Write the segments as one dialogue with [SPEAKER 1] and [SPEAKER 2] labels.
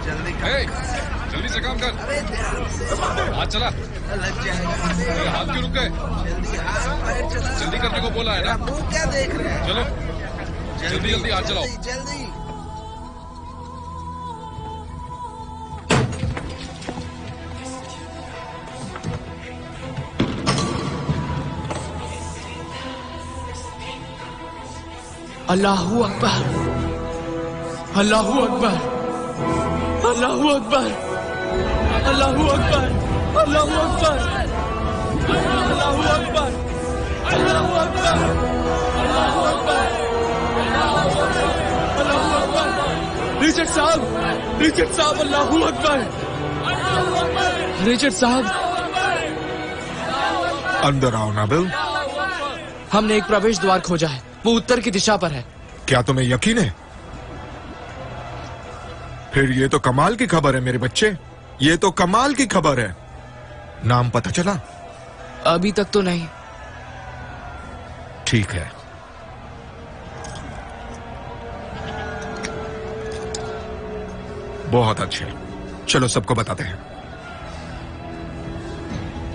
[SPEAKER 1] जल्दी
[SPEAKER 2] ए, जल्दी से काम कर।
[SPEAKER 1] अरे ध्यान से
[SPEAKER 2] हाथ चला।
[SPEAKER 1] लग जाएगा।
[SPEAKER 2] अरे हाथ क्यों रुक गए?
[SPEAKER 1] जल्दी हाथ पैर चला।
[SPEAKER 2] जल्दी करने को बोला है ना।
[SPEAKER 1] मुंह क्या देख रहे हैं?
[SPEAKER 2] चलो जल्दी जल्दी हाथ चलाओ।
[SPEAKER 1] जल्दी।
[SPEAKER 3] अल्लाहू अकबर, अल्लाहू अकबर, अल्लाहू अकबर, अल्लाहू अकबर, अल्लाहू अकबर, अल्लाहू अकबर, अल्लाहू अकबर, अल्लाहू अकबर, अल्लाहू अकबर। रिचर्ड साहब, रिचर्ड साहब, अल्लाहू अकबर, रिचर्ड साहब।
[SPEAKER 4] अंदर आओ नाबिल।
[SPEAKER 3] हमने एक प्रवेश द्वार खोजा है, वो उत्तर की दिशा पर है।
[SPEAKER 4] क्या तुम्हें यकीन है? फिर ये तो कमाल की खबर है मेरे बच्चे, ये तो कमाल की खबर है। नाम पता चला?
[SPEAKER 3] अभी तक तो नहीं।
[SPEAKER 4] ठीक है। बहुत अच्छे, चलो सबको बताते हैं।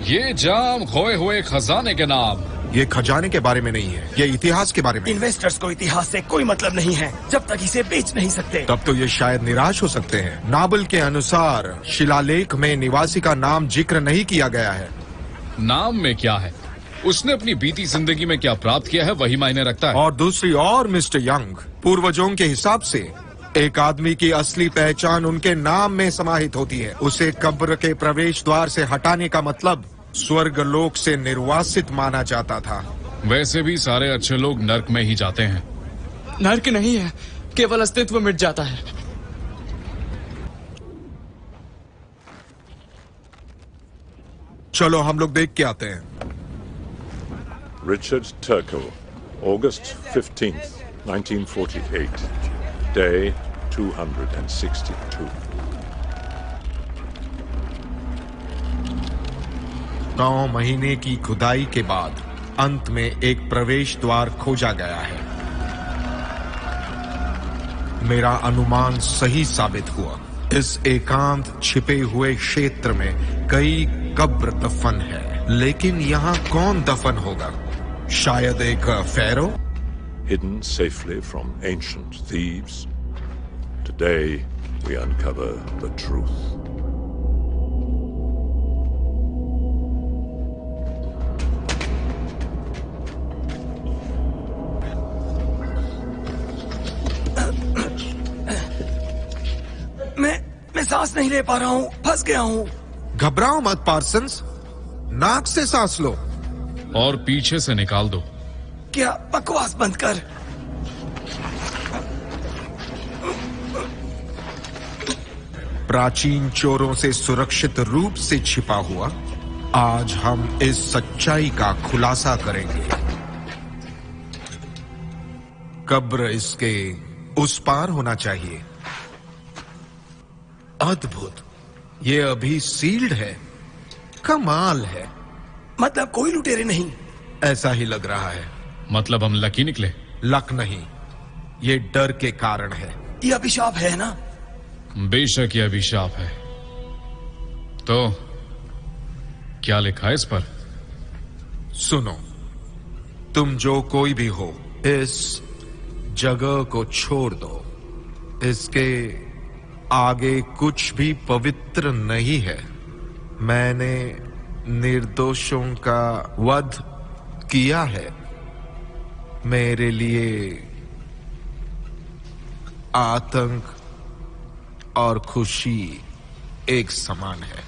[SPEAKER 2] ये जाम खोए हुए खजाने के नाम।
[SPEAKER 4] ये खजाने के बारे में नहीं है, ये इतिहास के बारे में है।
[SPEAKER 5] इन्वेस्टर्स को इतिहास से कोई मतलब नहीं है जब तक इसे बेच नहीं सकते।
[SPEAKER 4] तब तो ये शायद निराश हो सकते हैं। नाबल के अनुसार शिलालेख में निवासी का नाम जिक्र नहीं किया गया है।
[SPEAKER 2] नाम में क्या है? उसने अपनी बीती जिंदगी में क्या प्राप्त किया है वही मायने रखता है।
[SPEAKER 4] और दूसरी ओर मिस्टर यंग, पूर्वजों के हिसाब से एक आदमी की असली पहचान उनके नाम में समाहित होती है। उसे कब्र के प्रवेश द्वार से हटाने का मतलब स्वर्ग लोक से निर्वासित माना जाता था।
[SPEAKER 2] वैसे भी सारे अच्छे लोग नर्क में ही जाते हैं।
[SPEAKER 3] नर्क नहीं है, केवल अस्तित्व मिट जाता है।
[SPEAKER 4] चलो हम लोग देख के आते हैं।
[SPEAKER 6] Richard Turco, August 15th, 1948, day 262.
[SPEAKER 4] नौ महीने की खुदाई के बाद अंत में एक प्रवेश द्वार खोजा गया है। मेरा अनुमान सही साबित हुआ। इस एकांत छिपे हुए क्षेत्र में कई कब्र दफन है, लेकिन यहाँ कौन दफन होगा? शायद एक फेरो?
[SPEAKER 6] Hidden safely from ancient thieves. Today we uncover the truth.
[SPEAKER 5] मैं सांस नहीं ले पा रहा हूँ, फंस गया हूँ।
[SPEAKER 4] घबराओ मत पार्सन्स, नाक से सांस लो
[SPEAKER 2] और पीछे से निकाल दो।
[SPEAKER 5] क्या? बकवास बंद कर।
[SPEAKER 4] प्राचीन चोरों से सुरक्षित रूप से छिपा हुआ आज हम इस सच्चाई का खुलासा करेंगे। कब्र इसके उस पार होना चाहिए। अद्भुत, ये अभी सील्ड है। कमाल है।
[SPEAKER 5] मतलब कोई लुटेरे नहीं?
[SPEAKER 4] ऐसा ही लग रहा है।
[SPEAKER 2] मतलब हम लकी निकले?
[SPEAKER 4] लक नहीं, ये डर के कारण है।
[SPEAKER 5] ये अभिशाप है ना?
[SPEAKER 2] बेशक यह अभिशाप है। तो क्या लिखा है इस पर?
[SPEAKER 4] सुनो, तुम जो कोई भी हो, इस जगह को छोड़ दो। इसके आगे कुछ भी पवित्र नहीं है। मैंने निर्दोषों का वध किया है। मेरे लिए आतंक और खुशी एक समान है।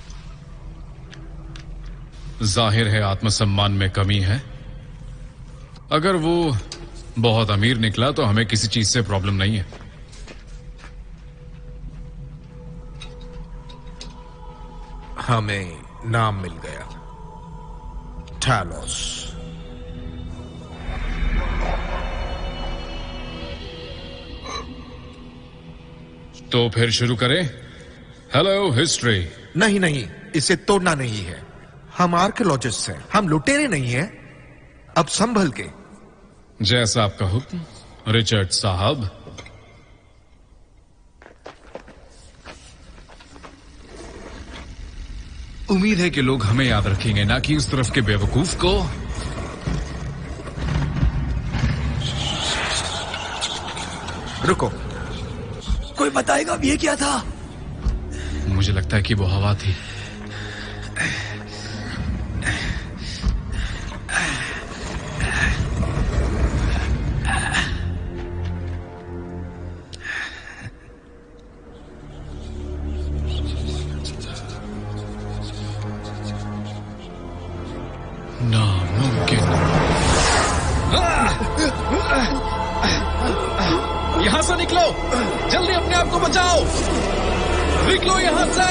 [SPEAKER 2] जाहिर है आत्मसम्मान में कमी है। अगर वो बहुत अमीर निकला तो हमें किसी चीज से प्रॉब्लम नहीं है।
[SPEAKER 4] हमें नाम मिल गया, टैलोस।
[SPEAKER 2] तो फिर शुरू करें। Hello history.
[SPEAKER 4] नहीं नहीं, इसे तोड़ना नहीं है। हम आर्कियोलॉजिस्ट हैं, हम लुटेरे नहीं हैं। अब संभल के।
[SPEAKER 2] जैसा आपका हुक्म रिचर्ड साहब। उम्मीद है कि लोग हमें याद रखेंगे, ना कि उस तरफ के बेवकूफ को।
[SPEAKER 4] रुको,
[SPEAKER 5] कोई बताएगा अब ये क्या था?
[SPEAKER 2] मुझे लगता है कि वो हवा थी। नामुमकिन। यहां से निकलो, जल्दी अपने आप को बचाओ, निकलो यहां से।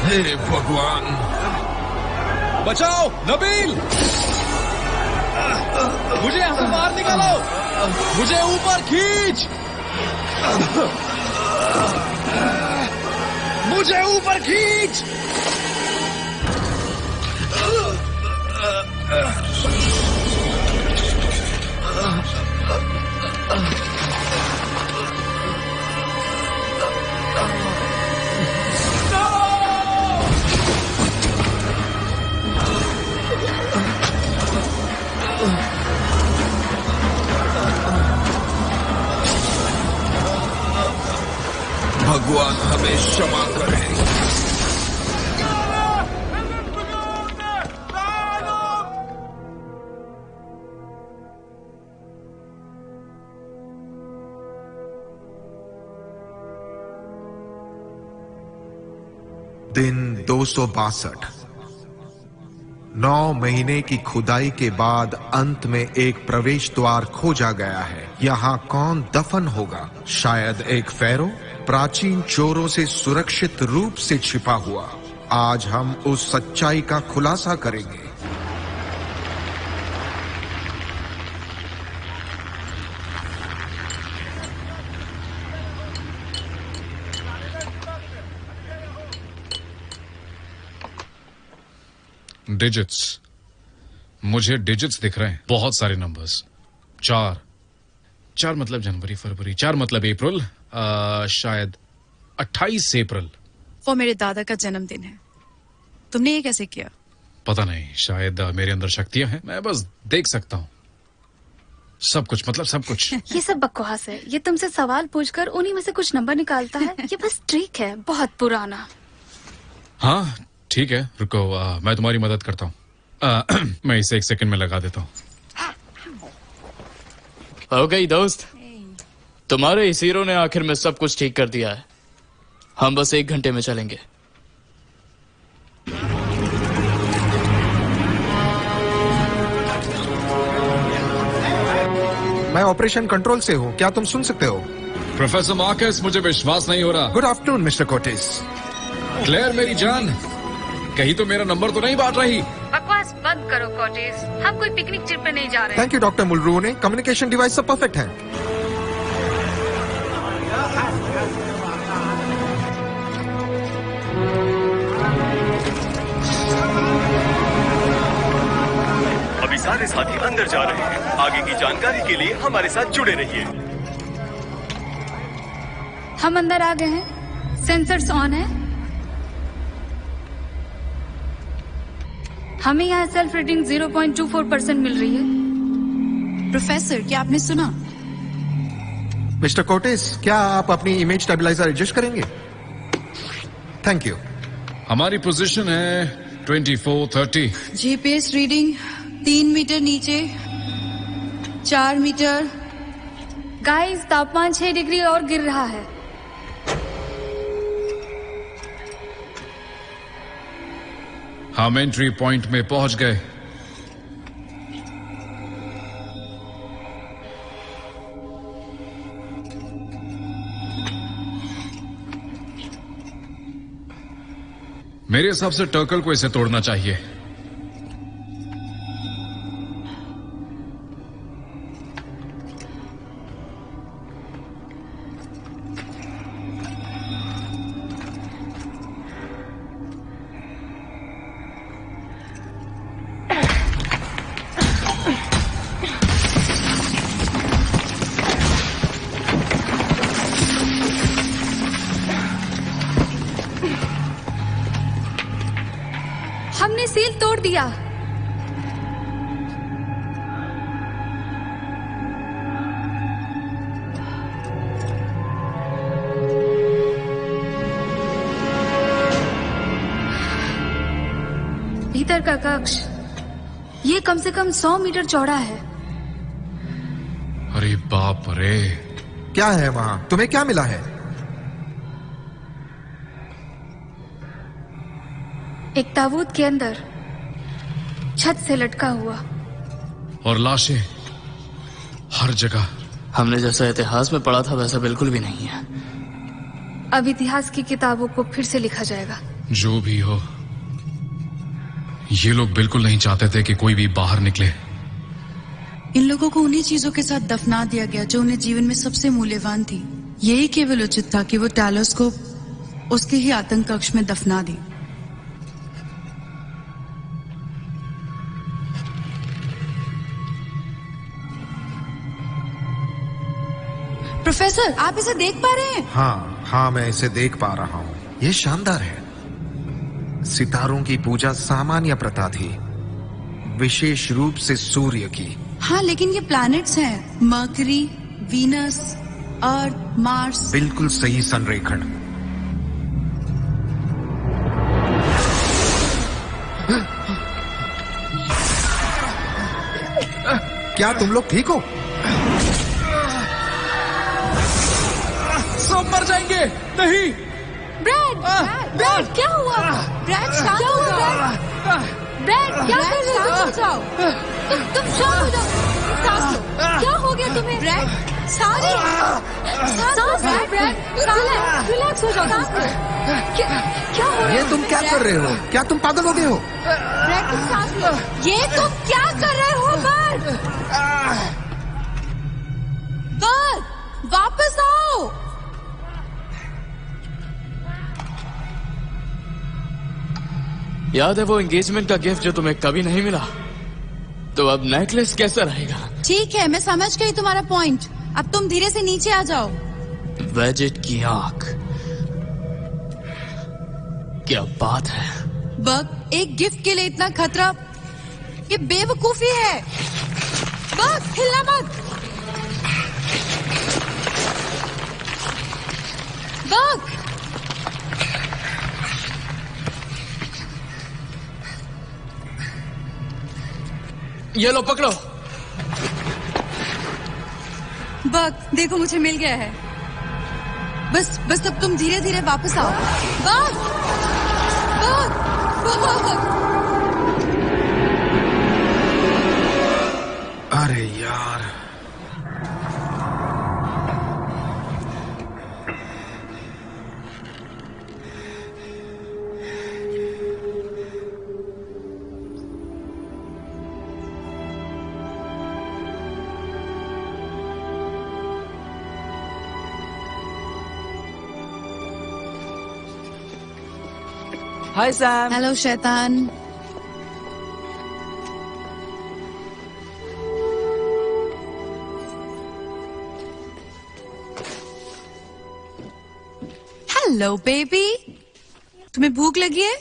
[SPEAKER 2] हे भगवान, बचाओ नबील, मुझे यहां से बाहर निकालो, मुझे ऊपर खींच, मुझे ऊपर खींच।
[SPEAKER 4] भगवान हमें क्षमा करे। दिन 262। 9 महीने की खुदाई के बाद अंत में एक प्रवेश द्वार खोजा गया है। यहाँ कौन दफन होगा? शायद एक फैरो, प्राचीन चोरों से सुरक्षित रूप से छिपा हुआ। आज हम उस सच्चाई का खुलासा करेंगे।
[SPEAKER 2] डिजिट्स, मुझे डिजिट्स दिख रहे हैं, बहुत सारे नंबर्स। 4 मतलब जनवरी फरवरी, 4 मतलब अप्रैल, शायद 28 अप्रैल।
[SPEAKER 7] वो मेरे दादा का जन्मदिन है। तुमने ये कैसे किया?
[SPEAKER 2] पता नहीं, शायद मेरे अंदर शक्तियां हैं, मैं बस देख सकता हूँ सब कुछ, मतलब सब कुछ।
[SPEAKER 8] ये सब बकवास है। ये तुमसे सवाल पूछकर उन्हीं में से कुछ नंबर निकालता है। ये बस ट्रिक है, बहुत पुराना।
[SPEAKER 2] हाँ ठीक है, रुको, मैं तुम्हारी मदद करता हूँ। मैं इसे 1 सेकंड में लगा देता हूँ।
[SPEAKER 3] हो गई दोस्त, तुम्हारे इस हीरो ने आखिर में सब कुछ ठीक कर दिया है। हम बस 1 घंटे में चलेंगे।
[SPEAKER 4] मैं ऑपरेशन कंट्रोल से हूँ, क्या तुम सुन सकते हो?
[SPEAKER 2] प्रोफेसर मार्कस, मुझे विश्वास नहीं हो रहा।
[SPEAKER 4] Good afternoon mister Curtis.
[SPEAKER 2] Claire मेरी जान, कहीं तो मेरा नंबर तो नहीं बांट रही?
[SPEAKER 8] बकवास बंद करो कोटिस, हम कोई पिकनिक ट्रिप पे नहीं जा रहे।
[SPEAKER 4] थैंक यू डॉक्टर मुलरू ने, कम्युनिकेशन डिवाइस सब परफेक्ट है।
[SPEAKER 5] अभी सारे साथी अंदर जा रहे हैं। आगे की जानकारी के लिए हमारे साथ जुड़े रहिए।
[SPEAKER 8] हम अंदर आ गए हैं, सेंसर्स ऑन है। हमें यहाँ सेल्फ रेटिंग 0.24% मिल रही है।
[SPEAKER 7] प्रोफेसर, क्या आपने सुना?
[SPEAKER 4] मिस्टर कोटिस, क्या आप अपनी इमेज स्टेबलाइजर एडजस्ट करेंगे? Thank you.
[SPEAKER 2] हमारी पोजीशन है 2430।
[SPEAKER 7] जीपीएस रीडिंग 3 मीटर नीचे, 4 मीटर।
[SPEAKER 8] गाइस, तापमान 6 डिग्री और गिर रहा है।
[SPEAKER 2] हम एंट्री पॉइंट में पहुंच गए। मेरे हिसाब से टर्कल को इसे तोड़ना चाहिए।
[SPEAKER 8] हमने सील तोड़ दिया। भीतर का कक्ष ये कम से कम 100 मीटर चौड़ा है।
[SPEAKER 2] अरे बाप रे,
[SPEAKER 4] क्या है वहां? तुम्हें क्या मिला है?
[SPEAKER 8] एक ताबूत के अंदर छत से लटका हुआ।
[SPEAKER 2] और लाशें हर जगह।
[SPEAKER 3] हमने जैसा इतिहास में पढ़ा था वैसा बिल्कुल भी नहीं है।
[SPEAKER 8] अब इतिहास की किताबों को फिर से लिखा जाएगा।
[SPEAKER 2] जो भी हो, ये लोग बिल्कुल नहीं चाहते थे कि कोई भी बाहर निकले।
[SPEAKER 7] इन लोगों को उन्हीं चीजों के साथ दफना दिया गया जो उन्हें जीवन में सबसे मूल्यवान थी। यही केवल उचित था कि वो टैलोस को उसके ही आतंक कक्ष में दफना दी। प्रोफेसर, आप इसे देख पा रहे हैं?
[SPEAKER 4] हाँ, मैं इसे देख पा रहा हूँ। ये शानदार है। सितारों की पूजा सामान्य प्रथा थी, विशेष रूप से सूर्य की।
[SPEAKER 7] हाँ, लेकिन ये प्लैनेट्स हैं, मर्करी, वीनस, अर्थ, मार्स।
[SPEAKER 4] बिल्कुल सही संरेखण। क्या तुम लोग ठीक हो?
[SPEAKER 2] सब मर जाएंगे। नहीं
[SPEAKER 8] ब्रैड, ब्रैड क्या हुआ? ब्रैड शांत हो जाओ। ब्रैड क्या कर रहे हो? तुम शांत हो जाओ। क्या हो गया तुम्हें? ब्रैड रिलैक्स हो जाओ। क्या हो रहा है?
[SPEAKER 4] ये तुम क्या कर रहे हो? क्या तुम पागल हो गए हो?
[SPEAKER 8] ब्रैड तुम सांस लो। ये तुम क्या कर रहे हो? बर्ड वापस आओ।
[SPEAKER 3] याद है वो एंगेजमेंट का गिफ्ट जो तुम्हें कभी नहीं मिला? तो अब नेकलेस कैसा रहेगा?
[SPEAKER 7] ठीक है, मैं समझ गई तुम्हारा पॉइंट। अब तुम धीरे से नीचे आ जाओ।
[SPEAKER 3] वेजेट की आंख, क्या बात है।
[SPEAKER 7] बग, एक गिफ्ट के लिए इतना खतरा, ये बेवकूफी है। बग, हिलना मत। बग,
[SPEAKER 3] ये लो पकड़ो।
[SPEAKER 7] बग, देखो मुझे मिल गया है। बस अब तुम धीरे धीरे वापस आओ। Bug, bug, bug.
[SPEAKER 4] अरे यार,
[SPEAKER 1] हाय सैम।
[SPEAKER 7] हेलो शैतान। हेलो बेबी, तुम्हें भूख लगी है?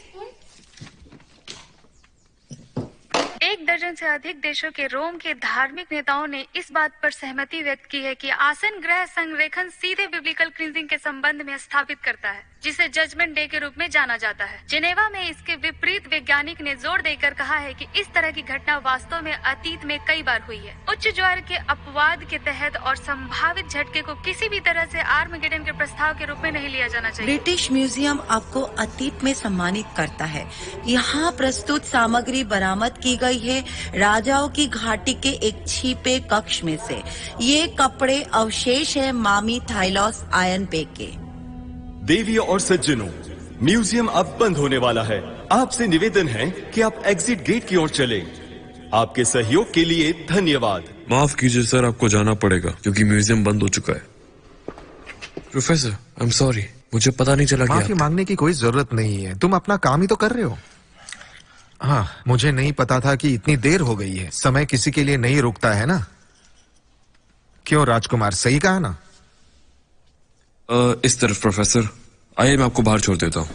[SPEAKER 8] 1 दर्जन से अधिक देशों के रोम के धार्मिक नेताओं ने इस बात पर सहमति व्यक्त की है कि आसन ग्रह संरेखन सीधे बिब्लिकल क्लींजिंग के संबंध में स्थापित करता है, जिसे जजमेंट डे के रूप में जाना जाता है। जिनेवा में इसके विपरीत वैज्ञानिक ने जोर देकर कहा है कि इस तरह की घटना वास्तव में अतीत में कई बार हुई है। उच्च ज्वार के अपवाद के तहत और संभावित झटके को किसी भी तरह से आर्मगेडन के प्रस्ताव के रूप में नहीं लिया जाना चाहिए।
[SPEAKER 9] ब्रिटिश म्यूजियम आपको अतीत में सम्मानित करता है। यहाँ प्रस्तुत सामग्री बरामद की गई है राजाओं की घाटी के एक छिपे कक्ष में से। ये कपड़े अवशेष है मामी थाइलॉस आयन पे के।
[SPEAKER 5] देवियों और सज्जनों, म्यूजियम अब बंद होने वाला है। आपसे निवेदन है कि आप एग्जिट गेट की ओर चलें। आपके सहयोग के लिए धन्यवाद।
[SPEAKER 10] माफ कीजिए सर, आपको जाना पड़ेगा क्योंकि म्यूजियम बंद हो चुका है। प्रोफेसर, आई एम सॉरी, मुझे पता नहीं चला।
[SPEAKER 4] माफी मांगने की कोई जरूरत नहीं है, तुम अपना काम ही तो कर रहे हो। हाँ, मुझे नहीं पता था कि इतनी देर हो गई है। समय किसी के लिए नहीं रुकता है ना? क्यों राजकुमार, सही कहा ना?
[SPEAKER 10] इस तरफ प्रोफेसर, आइए मैं आपको बाहर छोड़ देता हूँ।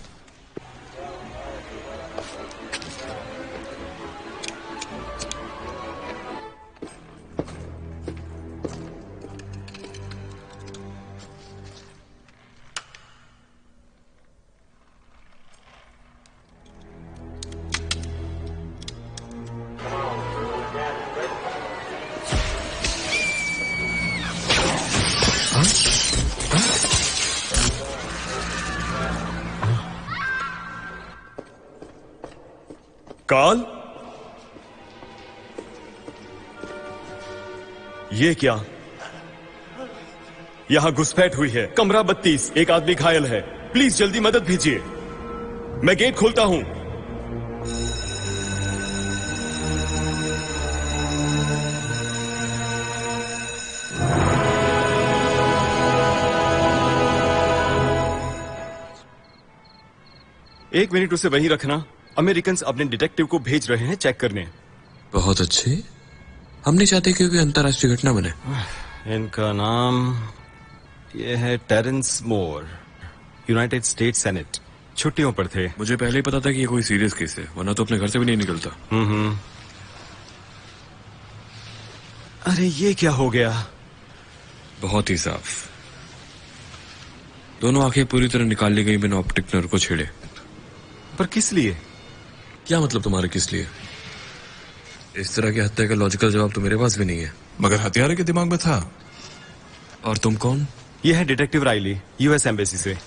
[SPEAKER 5] काल, ये क्या? यहां घुसपैठ हुई है। कमरा 32, एक आदमी घायल है। प्लीज जल्दी मदद भेजिए। मैं गेट खोलता हूं। एक मिनट उसे वहीं रखना। अमेरिकन अपने डिटेक्टिव को भेज रहे हैं चेक करने।
[SPEAKER 10] बहुत अच्छे। हम नहीं चाहते कि कोई अंतर्राष्ट्रीय घटना बने।
[SPEAKER 5] इनका नाम ये है टेरेंस मोर, यूनाइटेड स्टेट्स सेनेट। छुट्टियों पर थे।
[SPEAKER 10] मुझे पहले ही पता था कि ये कोई सीरियस केस है, वरना तो अपने घर से भी नहीं निकलता।
[SPEAKER 5] अरे ये क्या हो गया?
[SPEAKER 10] बहुत ही साफ। दोनों आंखें पूरी तरह निकाल ली गई बिना ऑप्टिक नर्व को छेड़े।
[SPEAKER 5] पर किस लिए?
[SPEAKER 10] क्या मतलब तुम्हारे किस लिए? इस तरह की हत्या का लॉजिकल जवाब तो मेरे पास भी नहीं है।
[SPEAKER 11] मगर हत्यारे के दिमाग में था।
[SPEAKER 10] और तुम कौन?
[SPEAKER 5] यह है डिटेक्टिव राइली, यूएस एम्बेसी से।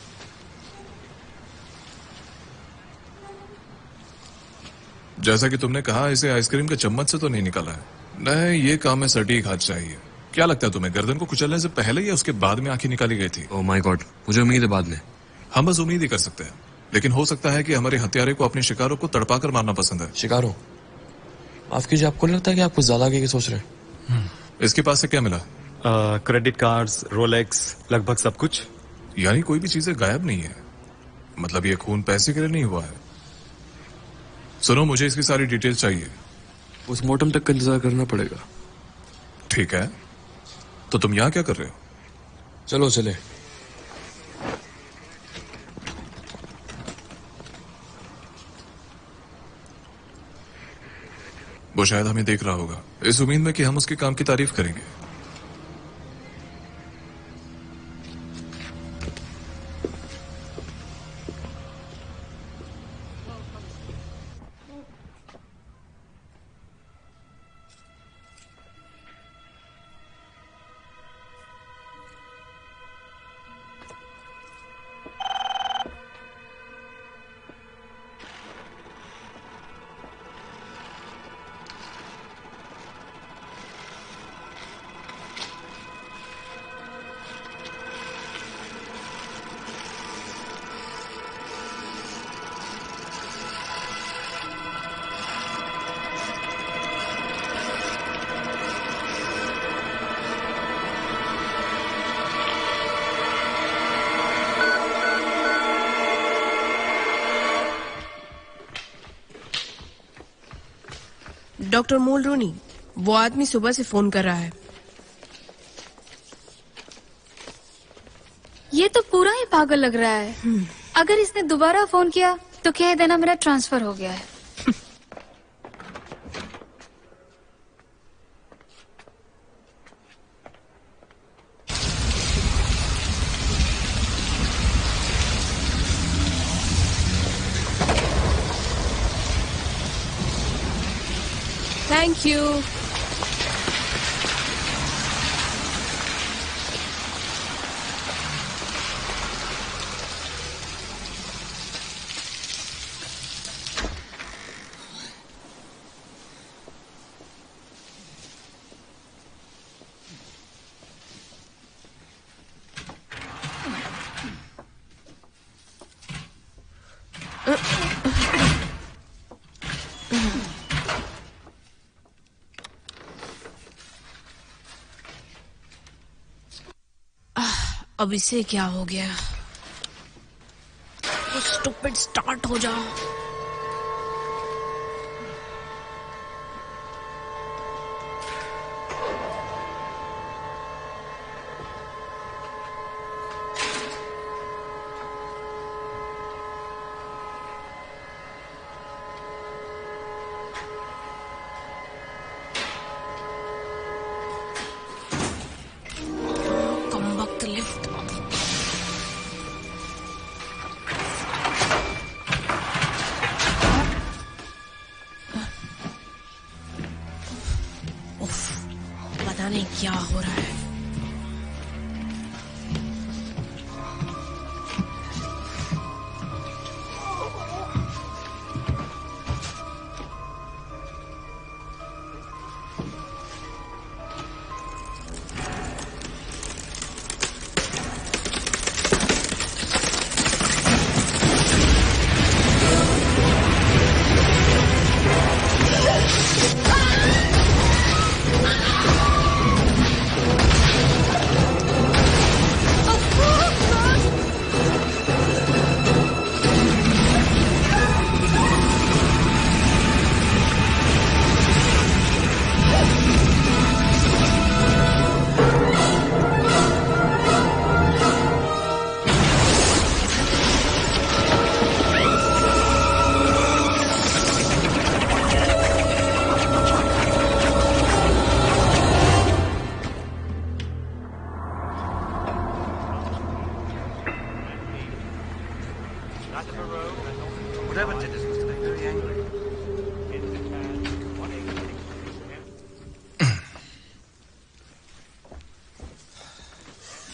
[SPEAKER 11] जैसा कि तुमने कहा, इसे आइसक्रीम के चम्मच से तो नहीं निकाला है। नहीं, ये काम में सटीक हाथ चाहिए। क्या लगता है तुम्हें, गर्दन को कुचलने से पहले या उसके बाद में आंखें निकाली गई थी?
[SPEAKER 10] ओह माय गॉड, मुझे उम्मीद है बाद में।
[SPEAKER 11] हम बस उम्मीद ही कर सकते हैं, लेकिन हो सकता है कि हमारे हत्यारे को अपने शिकारों को तड़पा कर मारना पसंद है।
[SPEAKER 10] शिकारों? माफ कीजिए, आपको लगता है कि आप कुछ ज्यादा आगे की सोच रहे हैं?
[SPEAKER 11] इसके पास से क्या मिला?
[SPEAKER 5] क्रेडिट कार्ड्स, रोलेक्स, लगभग सब कुछ।
[SPEAKER 11] यानी कोई भी चीजें गायब नहीं है। मतलब ये खून पैसे के लिए नहीं हुआ है। सुनो, मुझे इसकी सारी डिटेल चाहिए।
[SPEAKER 10] पोस्टमार्टम तक का इंतजार करना पड़ेगा।
[SPEAKER 11] ठीक है, तो तुम यहाँ क्या कर रहे हो?
[SPEAKER 10] चलो चले।
[SPEAKER 11] वो शायद हमें देख रहा होगा, इस उम्मीद में कि हम उसके काम की तारीफ करेंगे।
[SPEAKER 12] डॉक्टर मोलरोनी, वो आदमी सुबह से फोन कर रहा है।
[SPEAKER 8] ये तो पूरा ही पागल लग रहा है। अगर इसने दोबारा फोन किया तो कह देना मेरा ट्रांसफर हो गया है।
[SPEAKER 12] Thank you. अब इसे क्या हो गया? स्टूपिड, स्टार्ट हो जा। पता नहीं क्या हो रहा है।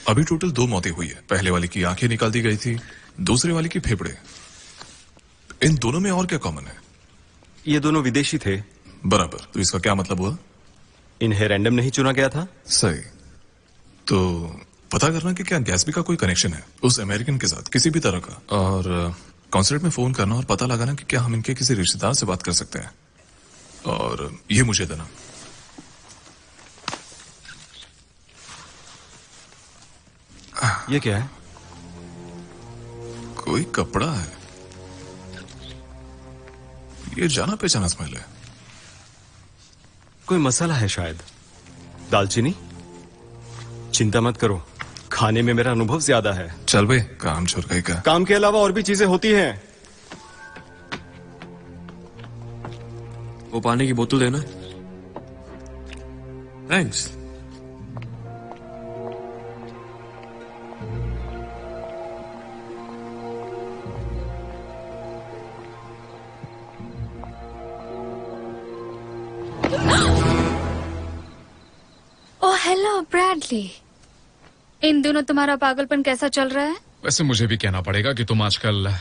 [SPEAKER 11] अभी टोटल 2 मौतें हुई है। पहले वाली की आंखें निकाल दी गई थी, दूसरे वाली की फेफड़े। इन दोनों में और क्या कॉमन है?
[SPEAKER 5] ये दोनों विदेशी थे।
[SPEAKER 11] बराबर। तो इसका क्या मतलब हुआ?
[SPEAKER 5] इन्हें रैंडम नहीं चुना गया था।
[SPEAKER 11] सही। तो पता करना कि क्या गैस्बी का कोई कनेक्शन है उस अमेरिकन के साथ, किसी भी तरह का। और कॉन्सुलेट में फोन करना और पता लगाना कि क्या हम इनके किसी रिश्तेदार से बात कर सकते हैं। और ये मुझे देना।
[SPEAKER 5] ये क्या है?
[SPEAKER 11] कोई कपड़ा है। ये जाना पहचाना स्मेल है।
[SPEAKER 5] कोई मसाला है शायद। दालचीनी? चिंता मत करो, खाने में मेरा अनुभव ज्यादा है।
[SPEAKER 11] चल बे, काम छोड़ गई का।
[SPEAKER 5] काम के अलावा और भी चीजें होती हैं।
[SPEAKER 10] वो पानी की बोतल देना। थैंक्स।
[SPEAKER 8] ओह हेलो ब्रैडली, इन दिनों तुम्हारा पागलपन कैसा चल रहा है?
[SPEAKER 2] वैसे मुझे भी कहना पड़ेगा कि तुम आजकल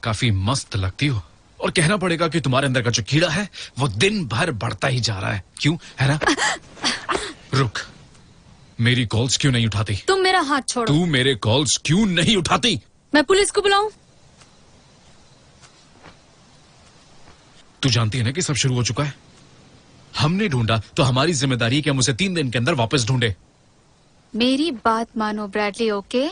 [SPEAKER 2] काफी मस्त लगती हो, और कहना पड़ेगा कि तुम्हारे अंदर का जो कीड़ा है वो दिन भर बढ़ता ही जा रहा है। क्यों, है ना? रुक, मेरी कॉल्स क्यों नहीं उठाती?
[SPEAKER 8] तुम मेरा हाथ छोड़ो।
[SPEAKER 2] तू मेरे कॉल्स क्यों नहीं उठाती?
[SPEAKER 8] मैं पुलिस को बुलाऊं?
[SPEAKER 2] तू जानती है ना कि सब शुरू हो चुका है। हमने ढूंढा तो हमारी जिम्मेदारी है कि हम उसे 3 दिन के अंदर वापस ढूंढे।
[SPEAKER 8] मेरी बात मानो ब्रैडली, ओके?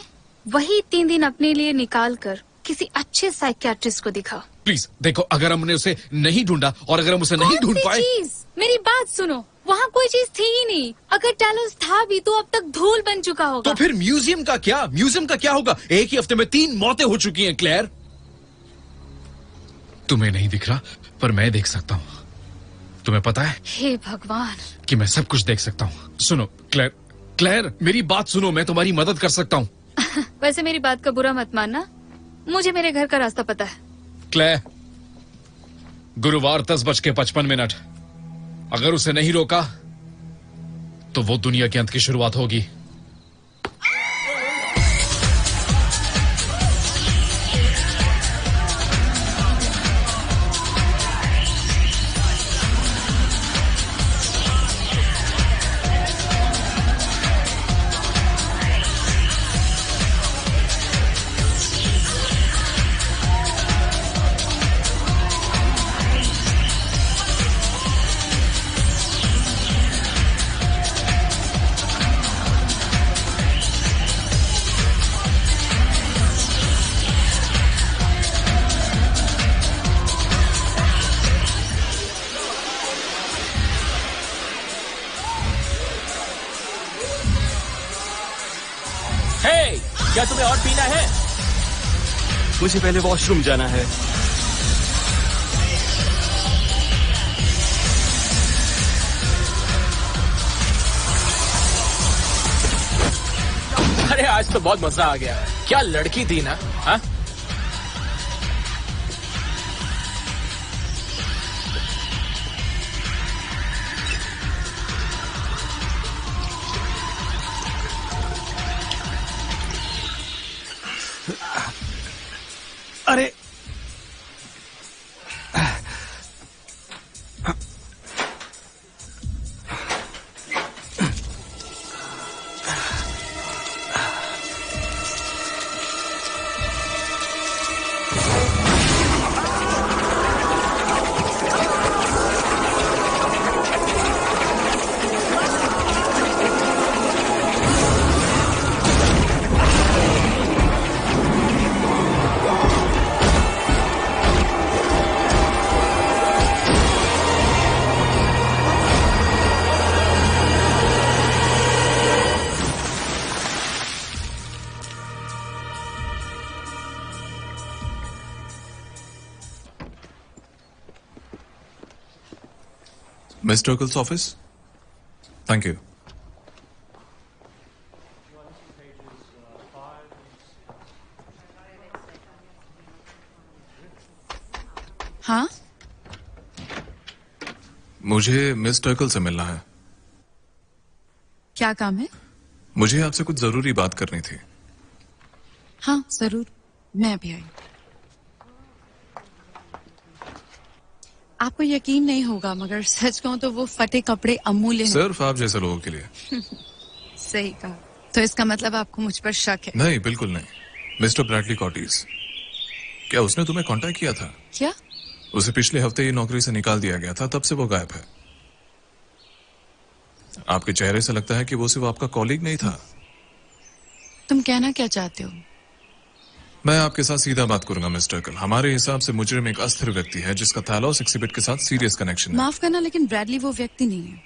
[SPEAKER 8] वही 3 दिन अपने लिए निकाल कर किसी अच्छे साइकियाट्रिस्ट को दिखाओ।
[SPEAKER 2] प्लीज देखो, अगर हमने उसे नहीं ढूंढा और अगर हम उसे नहीं ढूंढ पाए।
[SPEAKER 8] चीज, मेरी बात सुनो, वहाँ कोई चीज थी ही नहीं। अगर टैलोस था भी तो अब तक धूल बन चुका होगा।
[SPEAKER 2] तो फिर म्यूजियम का क्या? म्यूजियम का क्या होगा? एक ही हफ्ते में 3 मौतें हो चुकी हैं क्लेयर। तुम्हें नहीं दिख रहा पर मैं देख सकता हूँ। तुम्हें पता है
[SPEAKER 8] हे भगवान
[SPEAKER 2] कि मैं सब कुछ देख सकता हूँ। सुनो क्लेयर, क्लेयर मेरी बात सुनो, मैं तुम्हारी मदद कर सकता हूँ।
[SPEAKER 8] वैसे मेरी बात का बुरा मत मानना, मुझे मेरे घर का रास्ता पता है।
[SPEAKER 2] क्लेयर, गुरुवार 10:55। अगर उसे नहीं रोका तो वो दुनिया के अंत की शुरुआत होगी।
[SPEAKER 13] क्या तुम्हें और पीना है?
[SPEAKER 5] मुझे पहले वॉशरूम जाना है।
[SPEAKER 13] अरे आज तो बहुत मजा आ गया। क्या लड़की थी ना? हाँ?
[SPEAKER 5] अरे
[SPEAKER 11] Miss Turkle's office? Thank you.
[SPEAKER 7] हाँ,
[SPEAKER 11] मुझे मिस टर्कल से मिलना है।
[SPEAKER 7] क्या काम है?
[SPEAKER 11] मुझे आपसे कुछ जरूरी बात करनी थी।
[SPEAKER 7] हाँ जरूर, मैं अभी आई। आपको यकीन नहीं होगा मगर सच कहूं तो वो फटे कपड़े अमूल्य हैं।
[SPEAKER 11] सिर्फ आप जैसे लोगों के लिए।
[SPEAKER 7] सही कहा। तो इसका मतलब आपको मुझ पर शक है?
[SPEAKER 11] नहीं, बिल्कुल नहीं। मिस्टर ब्रैडली कॉर्टिस, क्या उसने तुम्हें कांटेक्ट किया था?
[SPEAKER 7] क्या?
[SPEAKER 11] उसे पिछले हफ्ते ही नौकरी से निकाल दिया गया था, तब से वो गायब है। आपके चेहरे से लगता है कि वो सिर्फ आपका कॉलीग नहीं था।
[SPEAKER 7] तुम कहना क्या चाहते हो?
[SPEAKER 11] मैं आपके साथ सीधा बात करूंगा मिस्टर कल। हमारे हिसाब से मुजरिम एक अस्थिर व्यक्ति है जिसका थैलोस एक्सिबिट के साथ सीरियस कनेक्शन है।
[SPEAKER 7] माफ करना, लेकिन ब्रैडली वो व्यक्ति नहीं है।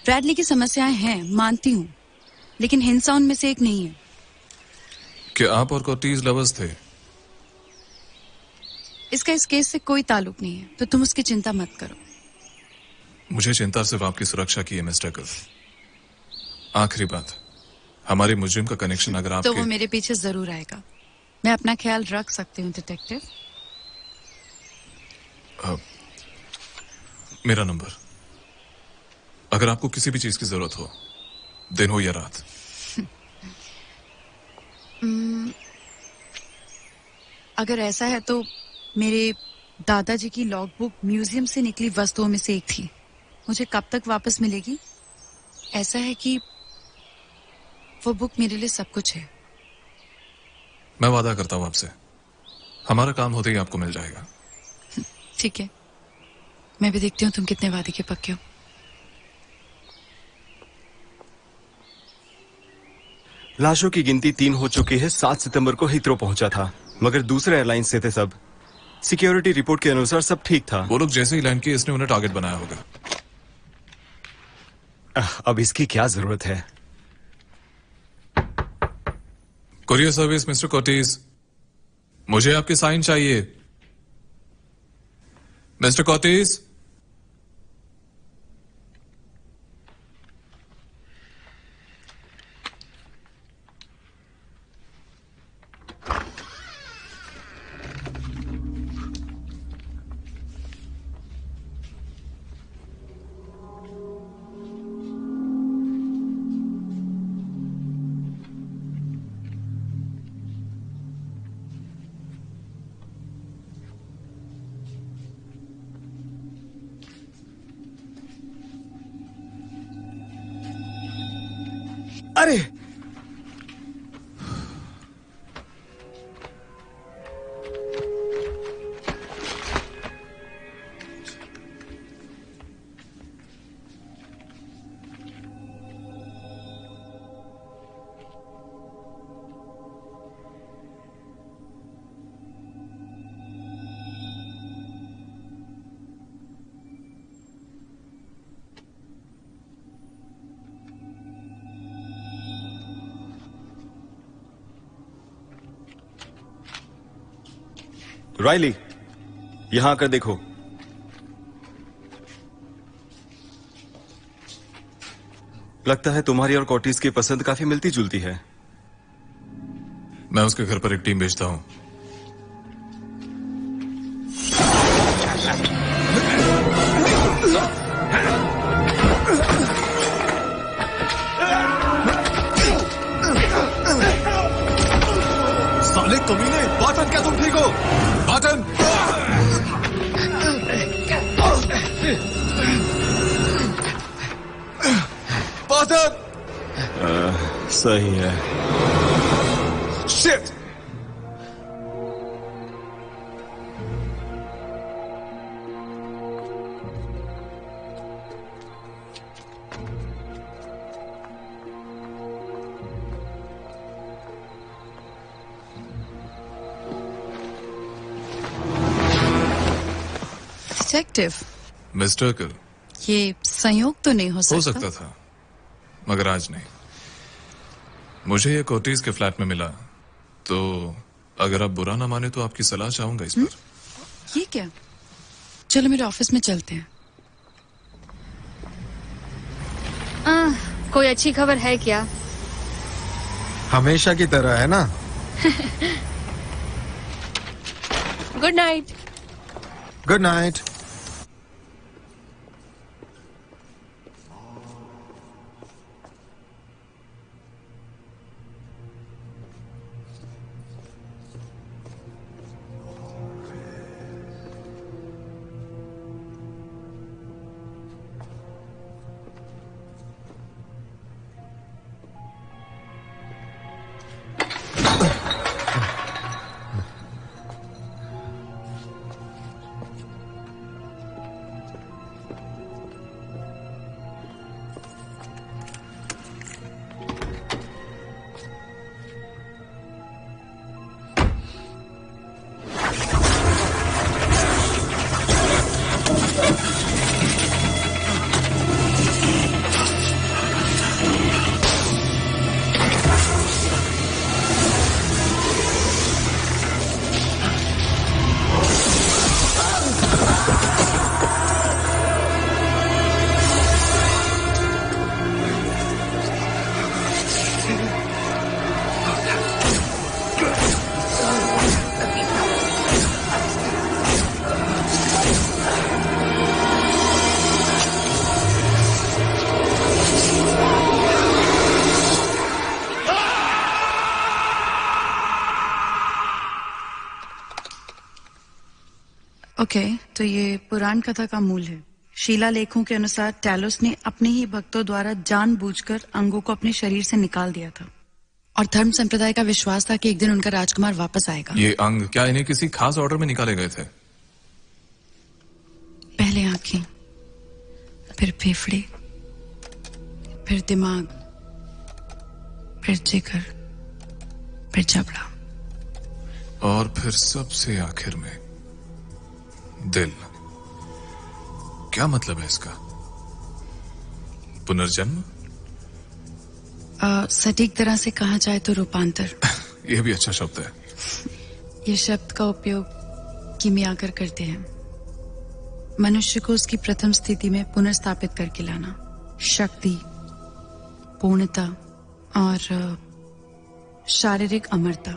[SPEAKER 7] ब्रैडली की समस्याएं हैं, मानती हूँ, लेकिन हिंसा उनमें से एक नहीं है।
[SPEAKER 11] क्या आप और कॉर्टिस लवर्स थे?
[SPEAKER 7] इसका इस केस से कोई ताल्लुक नहीं है, तो तुम उसकी चिंता मत करो।
[SPEAKER 11] मुझे चिंता सिर्फ आपकी सुरक्षा की है मिस्टर कल। आखिरी बात, हमारे मुजरिम का कनेक्शन अगर आपके...
[SPEAKER 7] तो वो मेरे पीछे जरूर आएगा। मैं अपना ख्याल रख सकती हूँ डिटेक्टिव।
[SPEAKER 11] मेरा नंबर, अगर आपको किसी भी चीज की जरूरत हो, दिन हो या रात।
[SPEAKER 7] अगर ऐसा है तो मेरे दादाजी की लॉगबुक म्यूजियम से निकली वस्तुओं में से एक थी। मुझे कब तक वापस मिलेगी? ऐसा है कि वो बुक मेरे लिए सब कुछ है।
[SPEAKER 11] मैं वादा करता हूं आपसे, हमारा काम होते ही आपको मिल जाएगा।
[SPEAKER 7] ठीक है, मैं भी देखती हूँ तुम कितने वादे के पक्के हो।
[SPEAKER 5] लाशों की गिनती 3 हो चुकी है। 7 सितंबर को हीथ्रो पहुंचा था, मगर दूसरे एयरलाइन से थे सब। सिक्योरिटी रिपोर्ट के अनुसार सब ठीक था।
[SPEAKER 11] वो लोग जैसे ही लैंड किए, इसने उन्हें टारगेट बनाया होगा।
[SPEAKER 5] अब इसकी क्या जरूरत है?
[SPEAKER 11] कुरियर सर्विस मिस्टर कॉर्टिस, मुझे आपके साइन चाहिए। मिस्टर कॉर्टिस,
[SPEAKER 5] अरे राइली, यहां आकर देखो। लगता है तुम्हारी और कॉर्टिस की पसंद काफी मिलती जुलती है।
[SPEAKER 11] मैं उसके घर पर एक टीम भेजता हूं।
[SPEAKER 14] साले कमीने, बाटन, क्या तुम ठीक हो? बाटन! बाटन!
[SPEAKER 5] सही है।
[SPEAKER 14] शिट!
[SPEAKER 7] डिटेक्टिव
[SPEAKER 11] मिस्टर कल,
[SPEAKER 7] ये संयोग तो नहीं हो
[SPEAKER 11] सकता था, मगर आज नहीं। मुझे ये कॉर्टिस के फ्लैट में मिला, तो अगर आप बुरा ना माने तो आपकी सलाह चाहूंगा इस पर।
[SPEAKER 7] ये क्या? चलो मेरे ऑफिस में चलते हैं।
[SPEAKER 8] कोई अच्छी खबर है क्या?
[SPEAKER 4] हमेशा की तरह है ना।
[SPEAKER 12] Good night.
[SPEAKER 4] Good night.
[SPEAKER 7] Okay, तो ये पुराण कथा का मूल है। शीला लेखों के अनुसार टैलोस ने अपने ही भक्तों द्वारा जानबूझकर अंगों को अपने शरीर से निकाल दिया था और धर्म संप्रदाय का विश्वास था कि एक दिन उनका राजकुमार वापस आएगा।
[SPEAKER 11] ये अंग क्या इन्हें किसी खास ऑर्डर में निकाले गए थे?
[SPEAKER 7] पहले आंखें, फिर फेफड़े, फिर दिमाग, फिर जिगर, फिर जबड़ा
[SPEAKER 11] और फिर सबसे आखिर में दिल। क्या मतलब है इसका? पुनर्जन्म?
[SPEAKER 7] सटीक तरह से कहा जाए तो रूपांतर।
[SPEAKER 11] यह भी अच्छा शब्द है।
[SPEAKER 7] ये शब्द का उपयोग कीमियागर करते हैं। मनुष्य को उसकी प्रथम स्थिति में पुनर्स्थापित करके लाना, शक्ति, पूर्णता और शारीरिक अमरता।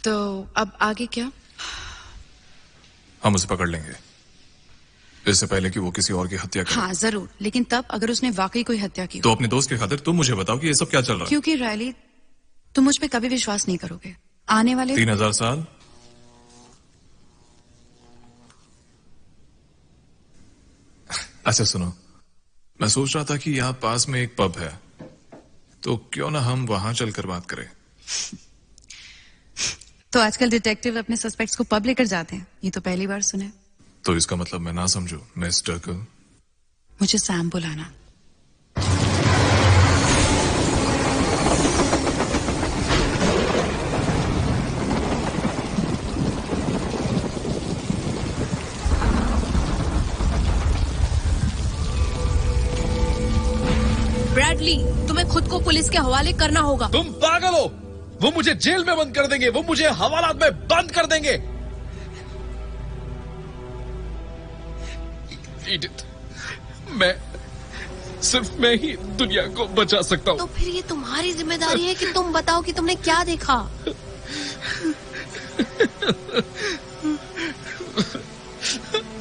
[SPEAKER 7] तो अब आगे क्या?
[SPEAKER 11] हम उसे पकड़ लेंगे इससे पहले कि वो किसी और की हत्या करे।
[SPEAKER 7] हाँ जरूर, लेकिन तब अगर उसने वाकई कोई हत्या की
[SPEAKER 11] तो अपने दोस्त के खातिर तुम मुझे बताओ कि ये सब क्या चल रहा है।
[SPEAKER 7] क्योंकि रायली, तुम मुझ पे कभी विश्वास नहीं करोगे। आने वाले
[SPEAKER 11] 3000 साल अच्छा सुनो, मैं सोच रहा था कि यहाँ पास में एक पब है, तो क्यों ना हम वहां चलकर बात करें।
[SPEAKER 7] तो आजकल डिटेक्टिव अपने सस्पेक्ट्स को पब लेकर जाते हैं, ये तो पहली बार सुने।
[SPEAKER 11] तो इसका मतलब मैं ना समझू मिस्टर को।
[SPEAKER 7] मुझे सैम बुलाना।
[SPEAKER 12] ब्रैडली, तुम्हें खुद को पुलिस के हवाले करना होगा।
[SPEAKER 2] तुम पागल हो? वो मुझे जेल में बंद कर देंगे, वो मुझे हवालात में बंद कर देंगे। एडिथ, सिर्फ मैं ही दुनिया को बचा सकता हूँ।
[SPEAKER 12] तो फिर ये तुम्हारी जिम्मेदारी है कि तुम बताओ कि तुमने क्या देखा।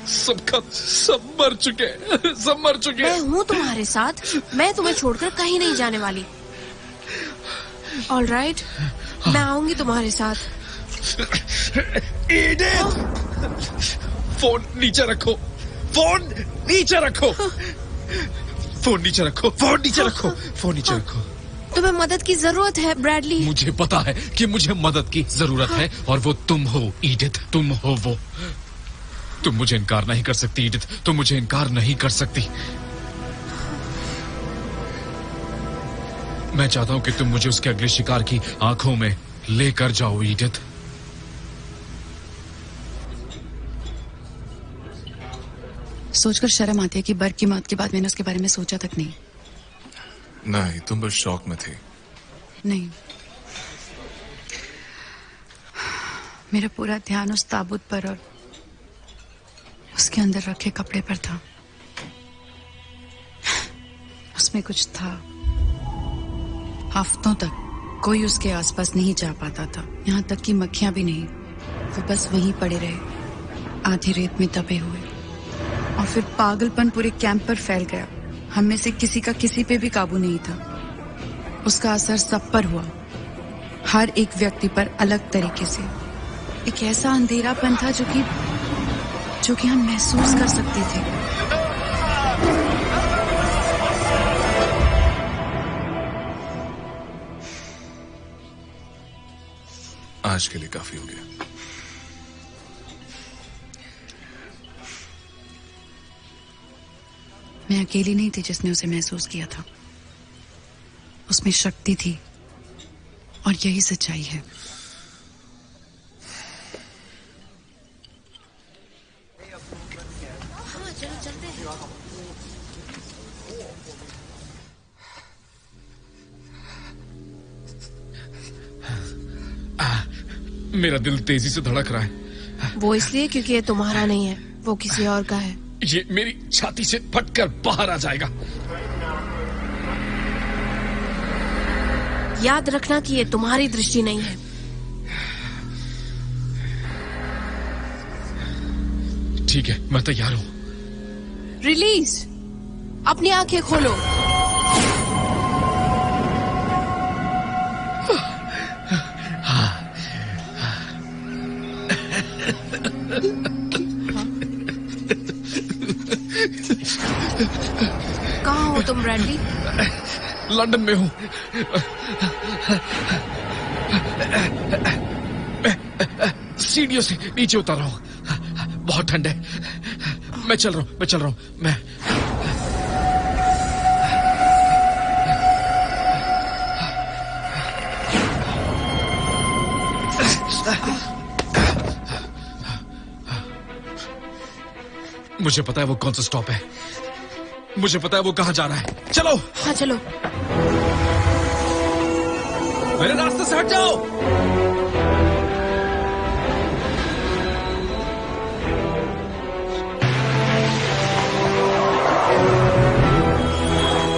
[SPEAKER 2] सब मर चुके।
[SPEAKER 12] मैं हूँ तुम्हारे साथ, मैं तुम्हें छोड़कर कहीं नहीं जाने वाली। ऑलराइट, मैं आऊंगी तुम्हारे साथ।
[SPEAKER 2] एडिथ, फोन नीचे रखो, फोन नीचे रखो।
[SPEAKER 12] तुम्हें मदद की जरूरत है ब्रैडली।
[SPEAKER 2] मुझे पता है कि मुझे मदद की जरूरत है, और वो तुम हो एडिथ, तुम हो वो। तुम मुझे इनकार नहीं कर सकती एडिथ, तुम मुझे इनकार नहीं कर सकती। मैं चाहता हूं कि तुम मुझे उसके अगले शिकार की आंखों में लेकर जाओ एडिथ।
[SPEAKER 7] सोचकर शर्म आती है कि बर्ग की मौत के बाद मैंने उसके बारे में सोचा तक नहीं।
[SPEAKER 11] नहीं, तुम बस शौक में थी।
[SPEAKER 7] नहीं, मेरा पूरा ध्यान उस ताबूत पर और उसके अंदर रखे कपड़े पर था। उसमें कुछ था। हफ्तों तक कोई उसके आसपास नहीं जा पाता था, यहाँ तक कि मक्खियां भी नहीं। वो बस वहीं पड़े रहे, आधी रेत में दबे हुए। और फिर पागलपन पूरे कैंप पर फैल गया। हम में से किसी का किसी पे भी काबू नहीं था। उसका असर सब पर हुआ, हर एक व्यक्ति पर अलग तरीके से। एक ऐसा अंधेरापन था जो कि हम महसूस कर सकते थे।
[SPEAKER 11] आज के लिए काफी हो गया।
[SPEAKER 7] मैं अकेली नहीं थी जिसने उसे महसूस किया था। उसमें शक्ति थी, और यही सच्चाई है।
[SPEAKER 2] मेरा दिल तेजी से धड़क रहा है।
[SPEAKER 12] वो इसलिए क्योंकि ये तुम्हारा नहीं है, वो किसी और का है।
[SPEAKER 2] ये मेरी छाती से फटकर बाहर आ जाएगा।
[SPEAKER 12] याद रखना कि ये तुम्हारी दृष्टि नहीं है।
[SPEAKER 2] ठीक है, मैं तैयार हूं।
[SPEAKER 12] रिलीज। अपनी आंखें खोलो। कहाँ हो तुम ब्रैडली?
[SPEAKER 2] लंदन में हूँ। सीढ़ियों से नीचे उतर रहा हूँ। बहुत ठंड है। मैं चल रहा हूँ। मुझे पता है वो कौन सा स्टॉप है। मुझे पता है वो कहाँ जाना है। चलो।
[SPEAKER 12] हाँ चलो।
[SPEAKER 2] मेरे रास्ते से हट जाओ।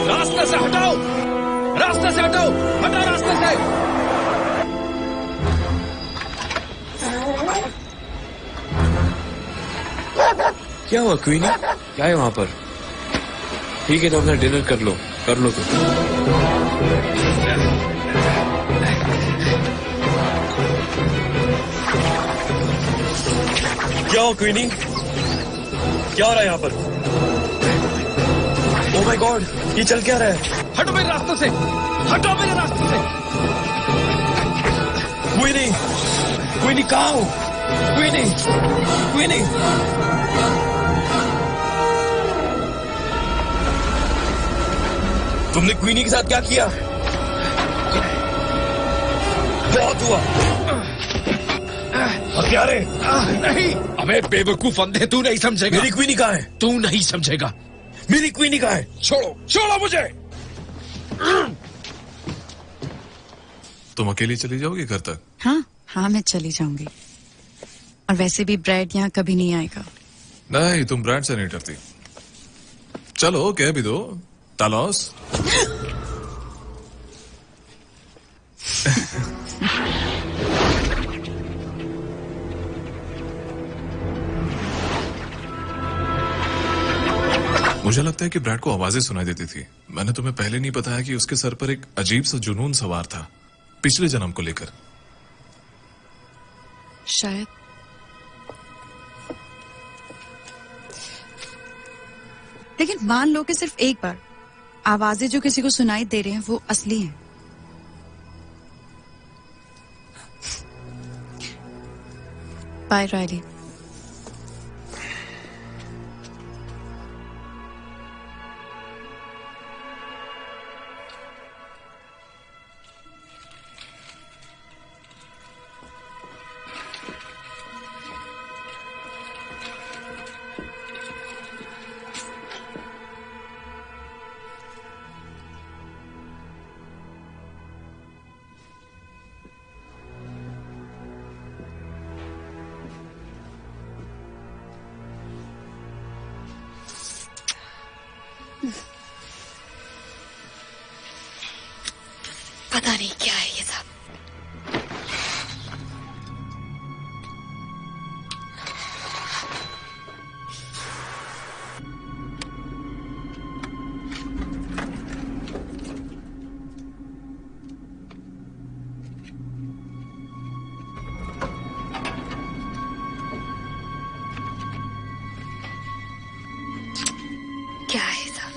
[SPEAKER 2] रास्ते से हटाओ। हटाओ रास्ते से।
[SPEAKER 10] क्या हुआ क्वीनी? क्या है वहां पर? ठीक है तो अपना डिनर कर लो तो। क्या हो क्वीनी? क्या हो रहा है यहाँ पर? ओह माय गॉड, ये चल क्या रहा है?
[SPEAKER 2] हटो मेरे रास्ते से।
[SPEAKER 10] क्वीनी कहाँ हो? क्वीनी तुमने क्वीनी के साथ क्या किया? बहुत हुआ। हत्यारे।
[SPEAKER 2] नहीं। अबे बेवकूफ अंधे, तू नहीं समझेगा।
[SPEAKER 10] मेरी क्वीनी कहाँ है?
[SPEAKER 2] तू नहीं समझेगा।
[SPEAKER 10] मेरी क्वीनी कहाँ है?
[SPEAKER 2] छोड़ो मुझे।
[SPEAKER 11] तुम अकेली चली जाओगी घर तक?
[SPEAKER 7] हाँ मैं चली जाऊंगी। और वैसे भी ब्रैड यहाँ कभी नहीं आएगा।
[SPEAKER 11] नहीं, तुम ब्रैड से नहीं डरती। चलो कह भी दो। तालॉस। मुझे लगता है कि ब्रैड को आवाजें सुनाई देती थी। मैंने तुम्हें पहले नहीं बताया कि उसके सर पर एक अजीब सा जुनून सवार था, पिछले जन्म को लेकर।
[SPEAKER 7] शायद। लेकिन मान लो कि सिर्फ एक बार आवाजें जो किसी को सुनाई दे रहे हैं वो असली हैं। Bye Riley.
[SPEAKER 8] पता नहीं क्या है ये सब। क्या है सब?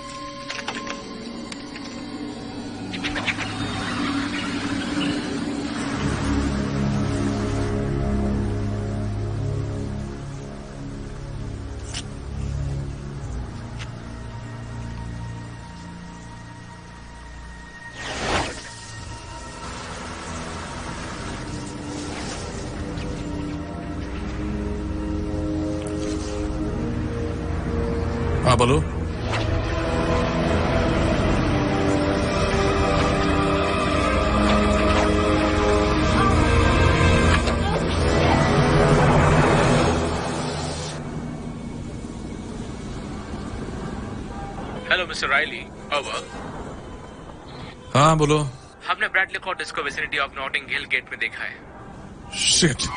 [SPEAKER 11] हाँ बोलो।
[SPEAKER 13] Hello mister Riley, over.
[SPEAKER 11] हाँ बोलो।
[SPEAKER 13] हमने ब्रैडली को disco vicinity of Notting Hill Gate में देखा है।
[SPEAKER 11] शिट।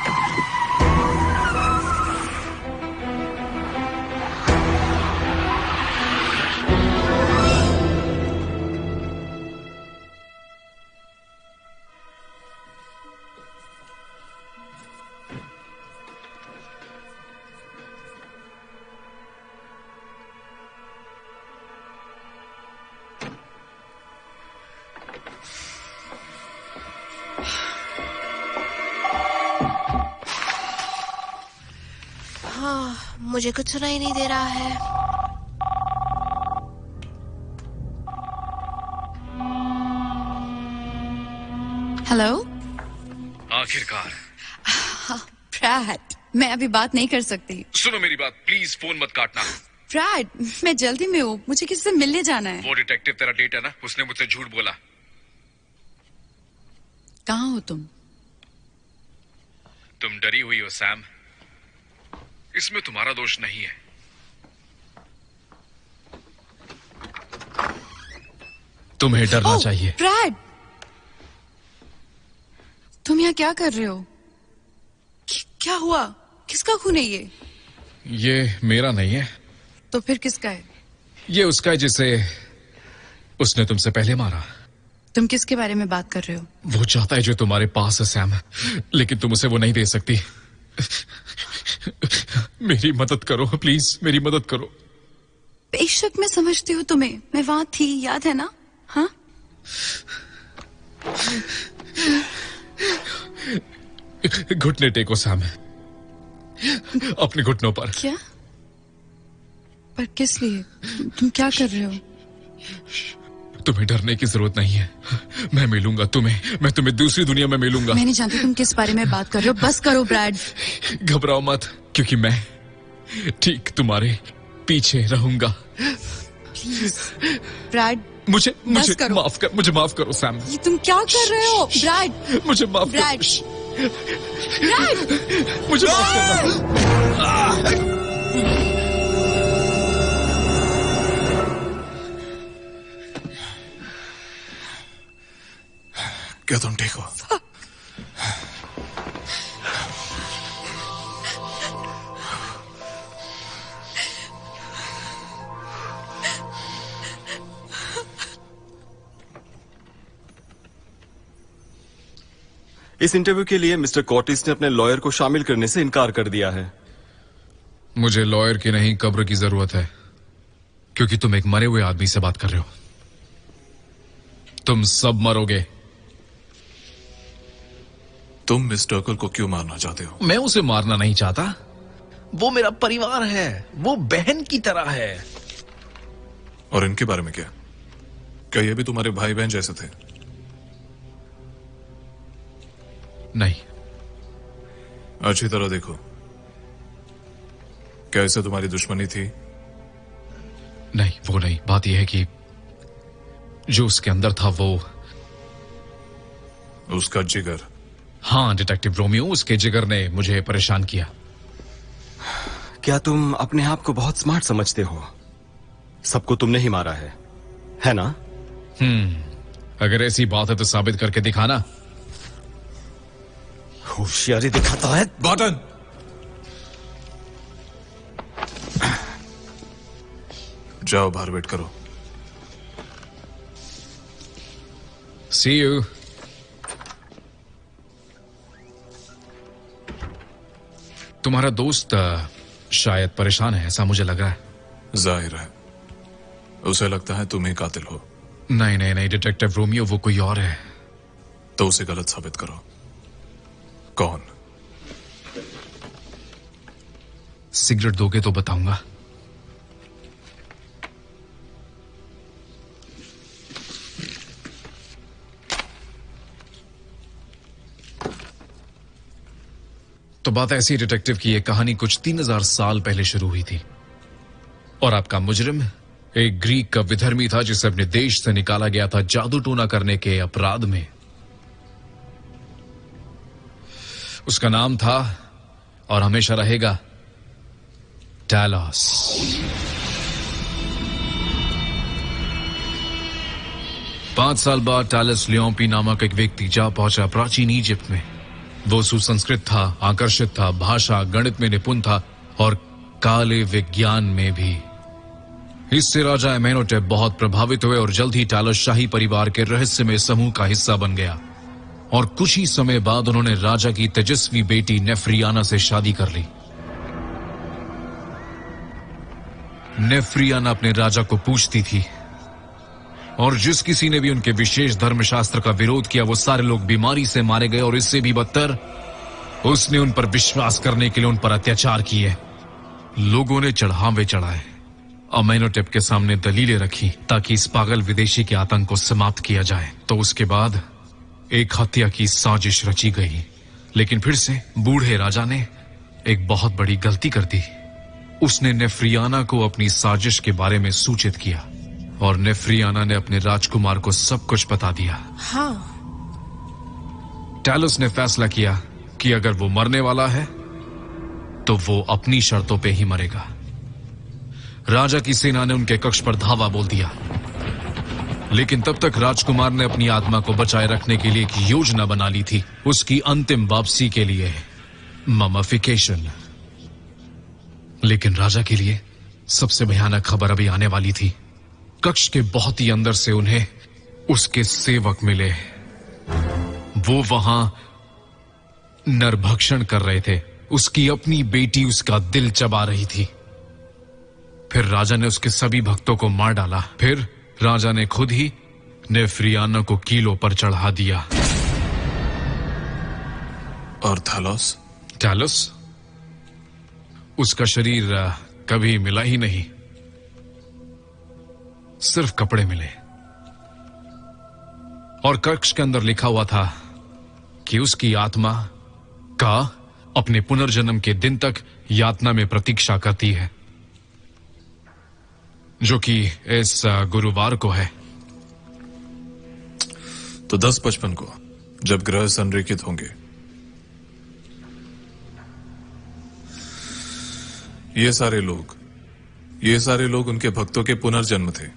[SPEAKER 12] मुझे कुछ सुनाई नहीं दे रहा है।
[SPEAKER 7] हेलो।
[SPEAKER 2] आखिरकार।
[SPEAKER 7] ब्रैड, मैं अभी बात नहीं कर सकती।
[SPEAKER 2] सुनो मेरी बात, प्लीज फोन मत काटना।
[SPEAKER 7] ब्रैड, मैं जल्दी में हूँ, मुझे किसी से मिलने जाना है।
[SPEAKER 2] वो डिटेक्टिव तेरा डेट है ना, उसने मुझसे झूठ बोला।
[SPEAKER 7] कहाँ हो तुम?
[SPEAKER 2] तुम डरी हुई हो सैम, इसमें तुम्हारा दोष नहीं है। तुम्हें डरना चाहिए।
[SPEAKER 7] ब्रैड, तुम यहाँ क्या कर रहे हो? क्या हुआ? किसका खून है ये?
[SPEAKER 2] ये मेरा नहीं है।
[SPEAKER 7] तो फिर किसका है?
[SPEAKER 2] ये उसका है जिसे उसने तुमसे पहले मारा।
[SPEAKER 7] तुम किसके बारे में बात कर रहे हो?
[SPEAKER 2] वो चाहता है जो तुम्हारे पास है सैम, लेकिन तुम उसे वो नहीं दे सकती। मेरी मदद करो प्लीज, मेरी मदद करो।
[SPEAKER 7] बेशक मैं समझती हूँ तुम्हें, मैं वहां थी, याद है ना? हाँ?
[SPEAKER 2] घुटने टेको सैम, अपने घुटनों पर।
[SPEAKER 7] क्या? पर किस लिए? तुम क्या कर रहे हो?
[SPEAKER 2] तुम्हें डरने की जरूरत नहीं है। मैं मिलूंगा तुम्हें, मैं तुम्हें दूसरी दुनिया में मिलूंगा।
[SPEAKER 7] मैं नहीं जानती तुम किस बारे में बात कर रहे हो, बस करो ब्रैड।
[SPEAKER 2] घबराओ मत, क्योंकि मैं ठीक तुम्हारे पीछे रहूंगा।
[SPEAKER 7] प्लीज ब्रैड,
[SPEAKER 2] मुझे माफ करो सैम।
[SPEAKER 7] ये तुम क्या कर रहे हो ब्रैड?
[SPEAKER 2] मुझे माफ
[SPEAKER 7] ब्रैड,
[SPEAKER 2] मुझे माफ करना।
[SPEAKER 11] क्या तुम ठीक हो?
[SPEAKER 5] इस इंटरव्यू के लिए मिस्टर कॉर्टिस ने अपने लॉयर को शामिल करने से इनकार कर दिया है।
[SPEAKER 2] मुझे लॉयर की नहीं, कब्र की जरूरत है, क्योंकि तुम एक मरे हुए आदमी से बात कर रहे हो। तुम सब मरोगे।
[SPEAKER 11] तुम मिस टर्कल को क्यों मारना चाहते हो?
[SPEAKER 2] मैं उसे मारना नहीं चाहता, वो मेरा परिवार है, वो बहन की तरह है।
[SPEAKER 11] और इनके बारे में क्या? क्या ये भी तुम्हारे भाई बहन जैसे थे?
[SPEAKER 2] नहीं।
[SPEAKER 11] अच्छी तरह देखो, क्या इससे तुम्हारी दुश्मनी थी?
[SPEAKER 2] नहीं, वो नहीं। बात यह है कि जो उसके अंदर था वो
[SPEAKER 11] उसका जिगर।
[SPEAKER 2] हाँ डिटेक्टिव रोमियो, उसके जिगर ने मुझे परेशान किया।
[SPEAKER 5] क्या तुम अपने आप को बहुत स्मार्ट समझते हो? सबको तुमने ही मारा है ना?
[SPEAKER 2] अगर ऐसी बात है तो साबित करके दिखाना।
[SPEAKER 5] होशियारी दिखाता है।
[SPEAKER 11] बॉटन, जाओ बाहर वेट करो।
[SPEAKER 2] See you. तुम्हारा दोस्त शायद परेशान है, ऐसा मुझे लग रहा है।
[SPEAKER 11] जाहिर है, उसे लगता है तुम ही कातिल हो।
[SPEAKER 2] नहीं नहीं नहीं डिटेक्टिव रोमियो, वो कोई और है।
[SPEAKER 11] तो उसे गलत साबित करो। कौन?
[SPEAKER 2] सिगरेट दोगे तो बताऊंगा। तो बात ऐसी डिटेक्टिव की ये कहानी कुछ 3000 साल पहले शुरू हुई थी, और आपका मुजरिम एक ग्रीक का विधर्मी था जिसे अपने देश से निकाला गया था जादू टोना करने के अपराध में। उसका नाम था और हमेशा रहेगा टैलोस। पांच साल बाद टैलोस लियोम्पी नामक एक व्यक्ति जा पहुंचा प्राचीन इजिप्ट में। वो सुसंस्कृत था, आकर्षित था, भाषा गणित में निपुण था और काले विज्ञान में भी। इससे राजा एमेनोटेप बहुत प्रभावित हुए और जल्द ही टैलोस शाही परिवार के रहस्यमय समूह का हिस्सा बन गया। और कुछ ही समय बाद उन्होंने राजा की तेजस्वी बेटी नेफ्रियाना से शादी कर ली। नेफ्रियाना अपने राजा को पूछती थी, और जिस किसी ने भी उनके विशेष धर्मशास्त्र का विरोध किया वो सारे लोग बीमारी से मारे गए, और इससे भी बदतर उसने उन पर विश्वास करने के लिए उन पर अत्याचार किए। लोगों ने चढ़ावे चढ़ाए, अमेनोटेप के सामने दलीलें रखी ताकि इस पागल विदेशी के आतंक को समाप्त किया जाए। तो उसके बाद एक हत्या की साजिश रची गई। लेकिन फिर से बूढ़े राजा ने एक बहुत बड़ी गलती कर दी। उसने नेफ्रियाना को अपनी साजिश के बारे में सूचित किया और नेफ्रियाना ने अपने राजकुमार को सब कुछ बता दिया।
[SPEAKER 12] हाँ।
[SPEAKER 2] टैलोस ने फैसला किया कि अगर वो मरने वाला है तो वो अपनी शर्तों पे ही मरेगा। राजा की सेना ने उनके कक्ष पर धावा बोल दिया, लेकिन तब तक राजकुमार ने अपनी आत्मा को बचाए रखने के लिए एक योजना बना ली थी, उसकी अंतिम वापसी के लिए, ममिफिकेशन। लेकिन राजा के लिए सबसे भयानक खबर अभी आने वाली थी। कक्ष के बहुत ही अंदर से उन्हें उसके सेवक मिले। वो वहां नरभक्षण कर रहे थे। उसकी अपनी बेटी उसका दिल चबा रही थी। फिर राजा ने उसके सभी भक्तों को मार डाला। फिर राजा ने खुद ही नेफ्रियाना को कीलों पर चढ़ा दिया।
[SPEAKER 11] और थैलोस?
[SPEAKER 2] टैलोस? उसका शरीर कभी मिला ही नहीं, सिर्फ कपड़े मिले। और कक्ष के अंदर लिखा हुआ था कि उसकी आत्मा का अपने पुनर्जन्म के दिन तक यातना में प्रतीक्षा करती है, जो कि इस गुरुवार को है।
[SPEAKER 11] तो 10-55 को, जब ग्रह संरेखित होंगे। ये सारे लोग उनके भक्तों के पुनर्जन्म थे।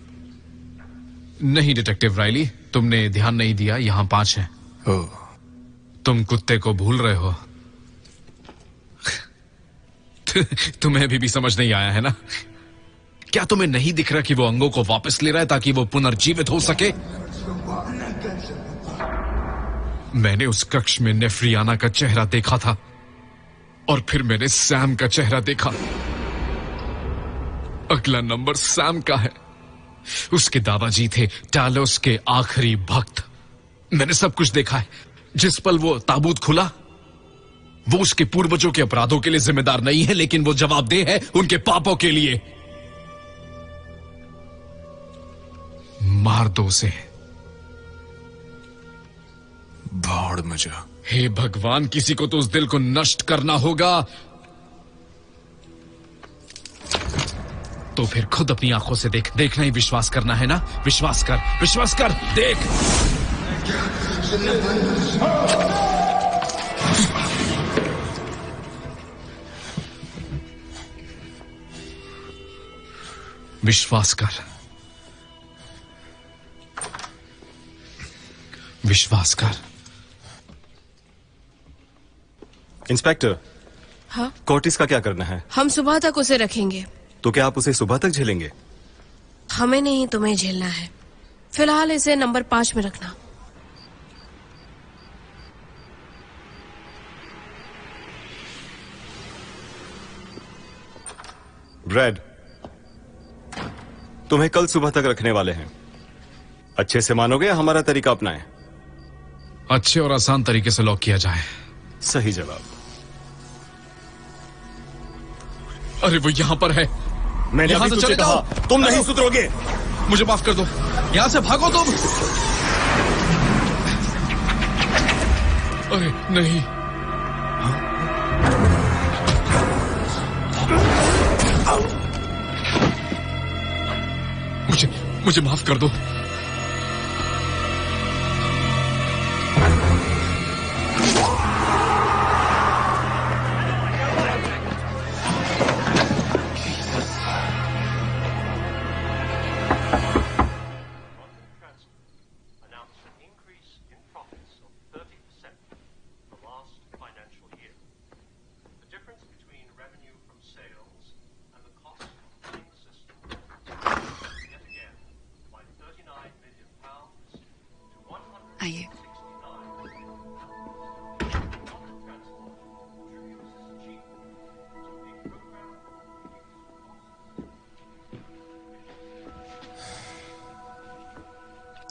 [SPEAKER 2] नहीं डिटेक्टिव राइली, तुमने ध्यान नहीं दिया, यहां 5 हैं। तुम कुत्ते को भूल रहे हो। तुम्हें अभी भी समझ नहीं आया है ना? क्या तुम्हें नहीं दिख रहा कि वो अंगों को वापस ले रहा है ताकि वो पुनर्जीवित हो सके? मैंने उस कक्ष में नेफ्रियाना का चेहरा देखा था और फिर मैंने सैम का चेहरा देखा। अगला नंबर सैम का है। उसके दादाजी थे टैलोस के आखिरी भक्त। मैंने सब कुछ देखा है। जिस पल वो ताबूत खुला, वो उसके पूर्वजों के अपराधों के लिए जिम्मेदार नहीं है, लेकिन वो जवाबदेह है उनके पापों के लिए। मार दो उसे।
[SPEAKER 11] भाड़ में जा।
[SPEAKER 2] हे भगवान, किसी को तो उस दिल को नष्ट करना होगा। तो फिर खुद अपनी आंखों से देख। देखना ही विश्वास करना है ना? विश्वास कर, विश्वास कर, देख। विश्वास कर, विश्वास कर।
[SPEAKER 5] इंस्पेक्टर।
[SPEAKER 12] हाँ?
[SPEAKER 5] कॉर्टिस का क्या करना है?
[SPEAKER 12] हम सुबह तक उसे रखेंगे।
[SPEAKER 5] तो क्या आप उसे सुबह तक झेलेंगे?
[SPEAKER 12] हमें नहीं, तुम्हें झेलना है। फिलहाल इसे नंबर 5 में रखना।
[SPEAKER 5] ब्रैड, तुम्हें कल सुबह तक रखने वाले हैं। अच्छे से मानोगे या हमारा तरीका अपनाएं?
[SPEAKER 2] अच्छे और आसान तरीके से लॉक किया जाए।
[SPEAKER 5] सही जवाब।
[SPEAKER 2] अरे वो यहां पर है।
[SPEAKER 5] मैंने
[SPEAKER 2] यहां
[SPEAKER 5] अभी
[SPEAKER 2] से
[SPEAKER 5] तुझे
[SPEAKER 2] चले
[SPEAKER 5] कहा,
[SPEAKER 2] जाओ।
[SPEAKER 5] तुम नहीं सुधरोगे।
[SPEAKER 2] मुझे माफ कर दो, यहां से भागो तुम। अरे नहीं। मुझे माफ कर दो।
[SPEAKER 7] आइए।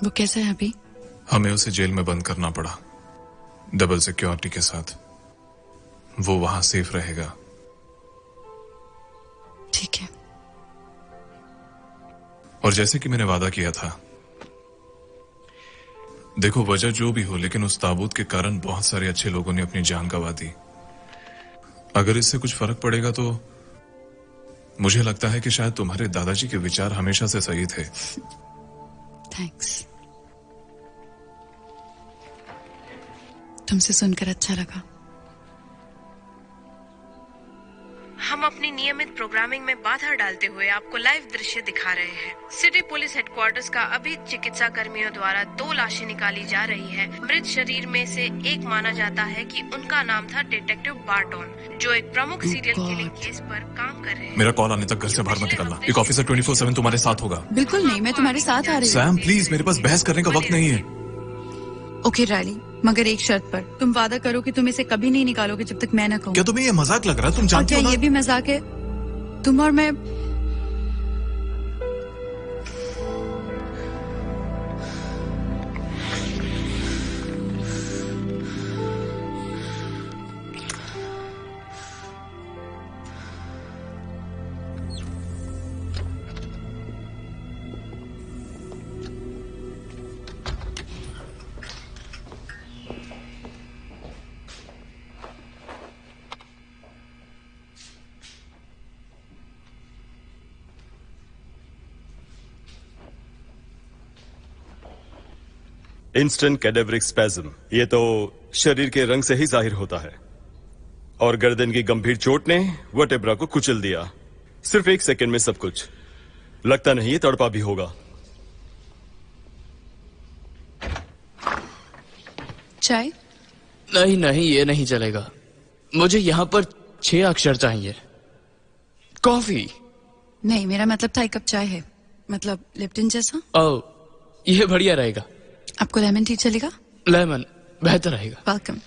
[SPEAKER 7] वो कैसा है अभी?
[SPEAKER 11] हमें उसे जेल में बंद करना पड़ा, डबल सिक्योरिटी के साथ। वो वहां सेफ रहेगा।
[SPEAKER 7] ठीक है।
[SPEAKER 11] और जैसे कि मैंने वादा किया था, देखो वजह जो भी हो, लेकिन उस ताबूत के कारण बहुत सारे अच्छे लोगों ने अपनी जान गंवा दी। अगर इससे कुछ फर्क पड़ेगा तो मुझे लगता है कि शायद तुम्हारे दादाजी के विचार हमेशा से सही थे।
[SPEAKER 7] थैंक्स। तुमसे सुनकर अच्छा लगा।
[SPEAKER 12] हम अपनी नियमित प्रोग्रामिंग में बाधा डालते हुए आपको लाइव दृश्य दिखा रहे हैं। सिटी पुलिस हेडक्वार्टर्स का अभी चिकित्सा कर्मियों द्वारा 2 लाशें निकाली जा रही है। मृत शरीर में से एक माना जाता है कि उनका नाम था डिटेक्टिव बार्टोन, जो एक प्रमुख सीरियल किलिंग केस पर काम कर रहे हैं।
[SPEAKER 11] मेरा कॉल आने तक घर से बाहर मत निकलना। एक ऑफिसर 24/7 तुम्हारे साथ होगा।
[SPEAKER 7] बिल्कुल नहीं, मैं तुम्हारे साथ आ रही हूँ।
[SPEAKER 11] सैम प्लीज, मेरे पास बहस करने का वक्त नहीं है।
[SPEAKER 7] ओके रायली, मगर एक शर्त पर। तुम वादा करो कि तुम इसे कभी नहीं निकालोगे जब तक मैं न कहूँ।
[SPEAKER 11] क्या तुम्हें ये मजाक लग रहा है? तुम जानती हो ना?
[SPEAKER 7] ये भी मजाक है? तुम और मैं
[SPEAKER 5] इंस्टेंट कैडेवरिक स्पैज्म, ये तो शरीर के रंग से ही जाहिर होता है। और गर्दन की गंभीर चोट ने वर्टेब्रा को कुचल दिया। सिर्फ 1 सेकंड में सब कुछ। लगता नहीं ये तड़पा भी होगा।
[SPEAKER 7] चाय?
[SPEAKER 3] नहीं नहीं, ये नहीं चलेगा। मुझे यहाँ पर 6 अक्षर चाहिए। कॉफी?
[SPEAKER 7] नहीं, मेरा मतलब था 1 कप चाय है, मतलब लिप्टन जैसा।
[SPEAKER 3] ओह, ये बढ़िया रहेगा।
[SPEAKER 7] आपको लेमन टी चलेगा?
[SPEAKER 3] लेमन बेहतर रहेगा।
[SPEAKER 7] वेलकम।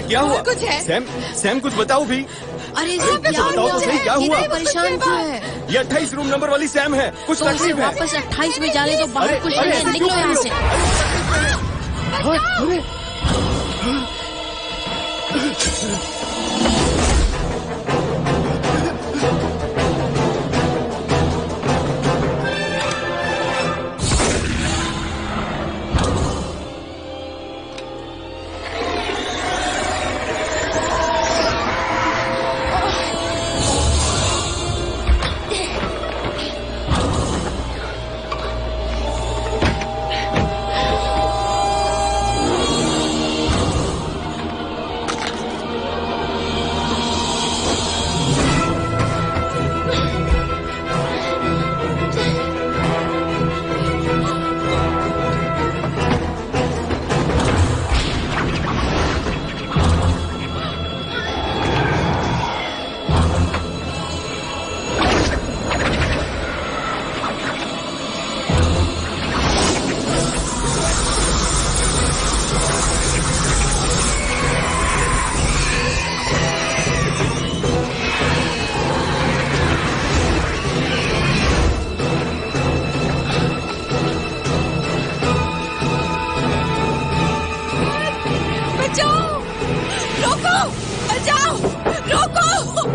[SPEAKER 5] क्या हुआ?
[SPEAKER 7] कुछ है?
[SPEAKER 5] सैम कुछ बताओ भी।
[SPEAKER 12] अरे
[SPEAKER 5] बताओ तो सही, क्या हुआ?
[SPEAKER 12] परेशान क्यों है?
[SPEAKER 5] ये 28 रूम नंबर वाली सैम है। कुछ
[SPEAKER 12] तो
[SPEAKER 5] तकलीफ है?
[SPEAKER 12] वापस 28 में जाने तो बाहर कुछ नहीं है। निकलो यहाँ से।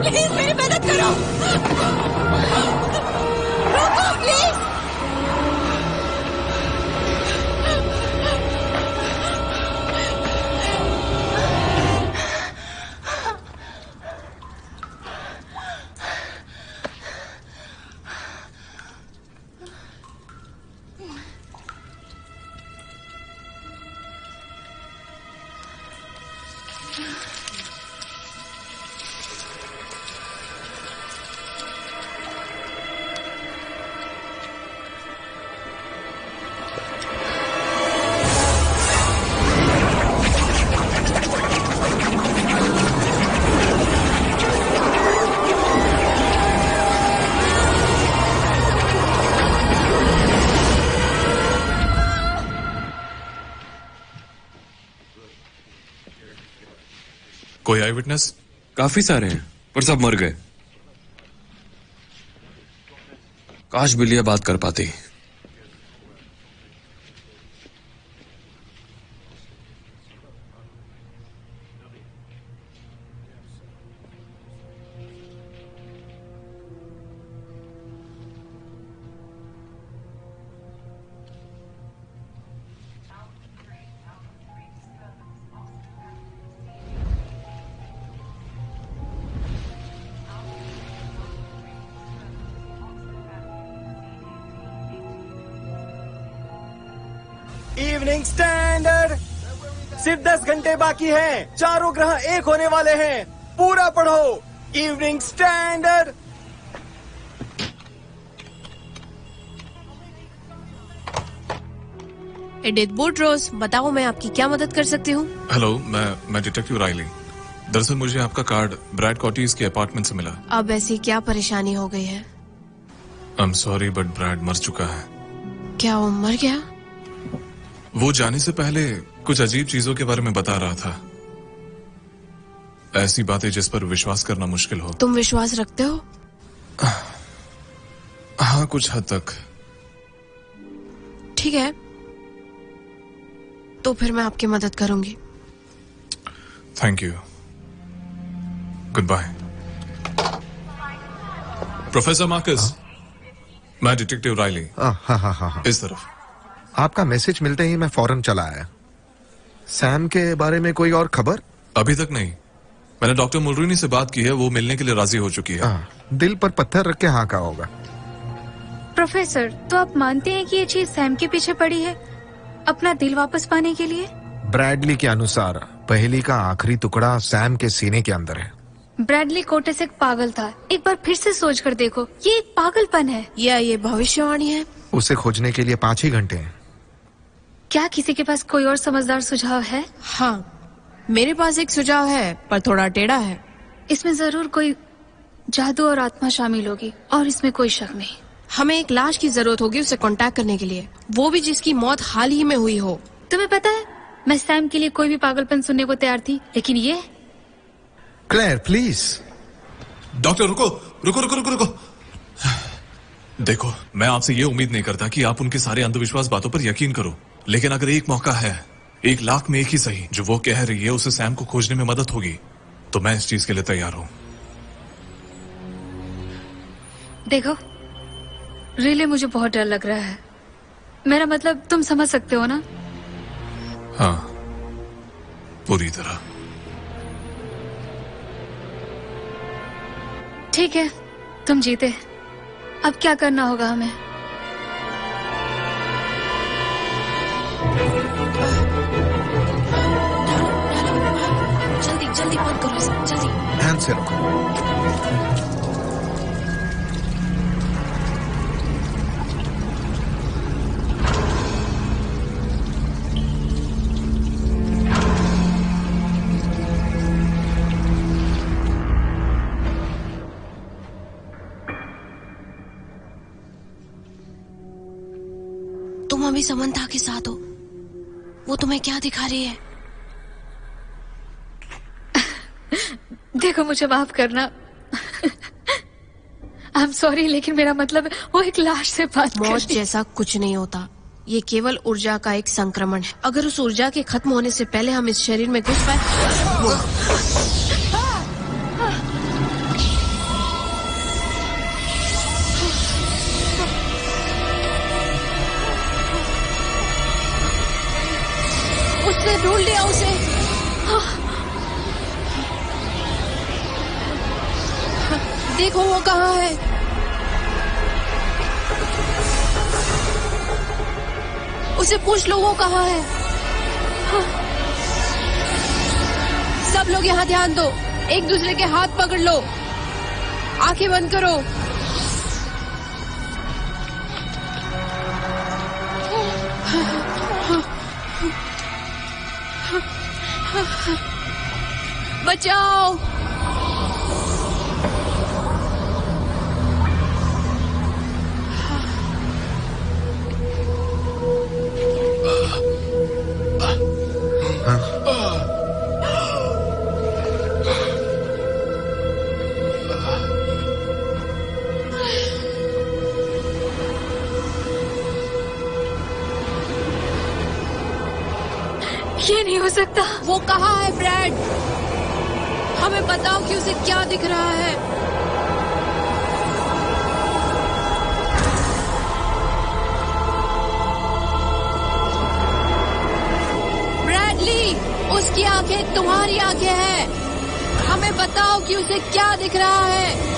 [SPEAKER 15] प्लीज मेरी मदद करो, रोको प्लीज।
[SPEAKER 11] I witness?
[SPEAKER 10] काफी सारे हैं पर सब मर गए। काश बिलिया बात कर पाती।
[SPEAKER 13] Evening standard. सिर्फ 10 घंटे बाकी हैं। चारों ग्रह एक होने वाले हैं। पूरा पढ़ो। Evening standard.
[SPEAKER 12] एडिथ बोड्रोस, बताओ मैं आपकी क्या मदद कर सकती हूँ?
[SPEAKER 11] हेलो, मैं डिटेक्टिव राइली। दरअसल मुझे आपका कार्ड ब्रैड कॉटीज के अपार्टमेंट से मिला।
[SPEAKER 12] अब ऐसी क्या परेशानी हो गई है?
[SPEAKER 11] I am sorry but Brad मर चुका है।
[SPEAKER 12] क्या वो मर गया?
[SPEAKER 11] वो जाने से पहले कुछ अजीब चीजों के बारे में बता रहा था। ऐसी बातें जिस पर विश्वास करना मुश्किल हो।
[SPEAKER 12] तुम विश्वास रखते हो?
[SPEAKER 11] हाँ, कुछ हद तक।
[SPEAKER 12] ठीक है, तो फिर मैं आपकी मदद करूंगी।
[SPEAKER 11] Thank you. Good bye. Professor Marcus, मैं डिटेक्टिव राइली।
[SPEAKER 4] हाँ।
[SPEAKER 11] इस तरफ।
[SPEAKER 4] आपका मैसेज मिलते ही मैं फौरन चला आया। सैम के बारे में कोई और खबर?
[SPEAKER 11] अभी तक नहीं। मैंने डॉक्टर मुलरूनी से बात की है, वो मिलने के लिए राजी हो चुकी है।
[SPEAKER 4] दिल पर पत्थर रख के हाँ का होगा।
[SPEAKER 8] प्रोफेसर, तो आप मानते हैं कि ये चीज सैम के पीछे पड़ी है अपना दिल वापस पाने के लिए?
[SPEAKER 4] ब्रैडली के अनुसार पहेली का आखिरी टुकड़ा सैम के सीने के अंदर है।
[SPEAKER 8] ब्रैडली कोटेस एक पागल था। एक बार फिर से सोच कर देखो, ये एक पागलपन है
[SPEAKER 12] या ये भविष्यवाणी है?
[SPEAKER 4] उसे खोजने के लिए 5 ही घंटे हैं।
[SPEAKER 8] क्या किसी के पास कोई और समझदार सुझाव है?
[SPEAKER 12] हाँ, मेरे पास एक सुझाव है पर थोड़ा टेढ़ा है।
[SPEAKER 8] इसमें जरूर कोई जादू और आत्मा शामिल होगी और इसमें कोई शक नहीं।
[SPEAKER 12] हमें एक लाश की जरूरत होगी उसे कांटेक्ट करने के लिए, वो भी जिसकी मौत हाल ही में हुई हो।
[SPEAKER 8] तुम्हें पता है, मैं सैम के लिए कोई भी पागलपन सुनने को तैयार थी, लेकिन ये।
[SPEAKER 4] Clear please.
[SPEAKER 11] डॉक्टर रुको रुको रुको रुको रुको। देखो, मैं आपसे ये उम्मीद नहीं करता कि आप उनके सारे अंधविश्वास बातों पर यकीन करो, लेकिन अगर एक मौका है, 1 लाख में एक ही सही, जो वो कह रही है उसे सैम को खोजने में मदद होगी, तो मैं इस चीज के लिए तैयार हूं।
[SPEAKER 8] देखो, रियली मुझे बहुत डर लग रहा है। मेरा मतलब तुम समझ सकते हो ना?
[SPEAKER 11] हाँ, पूरी तरह।
[SPEAKER 8] ठीक है, तुम जीते। अब क्या करना होगा हमें?
[SPEAKER 12] जल्दी जल्दी बंद करो सब, जल्दी।
[SPEAKER 4] ध्यान से रखो।
[SPEAKER 12] तुम अभी समंता के साथ हो, वो तुम्हें क्या दिखा रही है?
[SPEAKER 8] देखो, मुझे माफ करना। आई एम सॉरी, लेकिन मेरा मतलब वो एक लाश से बात कर रही है।
[SPEAKER 12] मौत जैसा कुछ नहीं होता, ये केवल ऊर्जा का एक संक्रमण है। अगर उस ऊर्जा के खत्म होने से पहले हम इस शरीर में घुस पाए। उसने ढूंढ लिया उसे। देखो वो कहाँ है। उसे पूछ लो वो कहाँ है। सब लोग यहाँ ध्यान दो, एक दूसरे के हाथ पकड़ लो, आंखें बंद करो। बचाओ।
[SPEAKER 8] ये नहीं हो सकता।
[SPEAKER 16] वो कहाँ है ब्रैड? हमें बताओ कि उसे क्या दिख रहा है। ब्रैडली, उसकी आंखें तुम्हारी आंखें हैं। हमें बताओ कि उसे क्या दिख रहा है।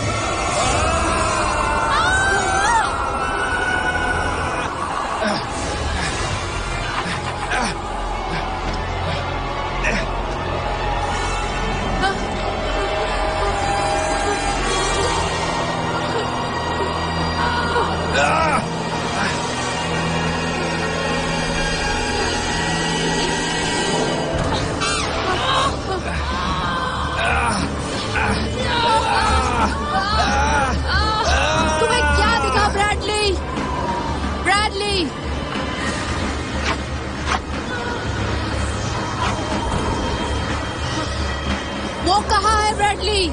[SPEAKER 16] तुम्हें क्या दिखा ब्रैडली? ब्रैडली, वो कहाँ है ब्रैडली?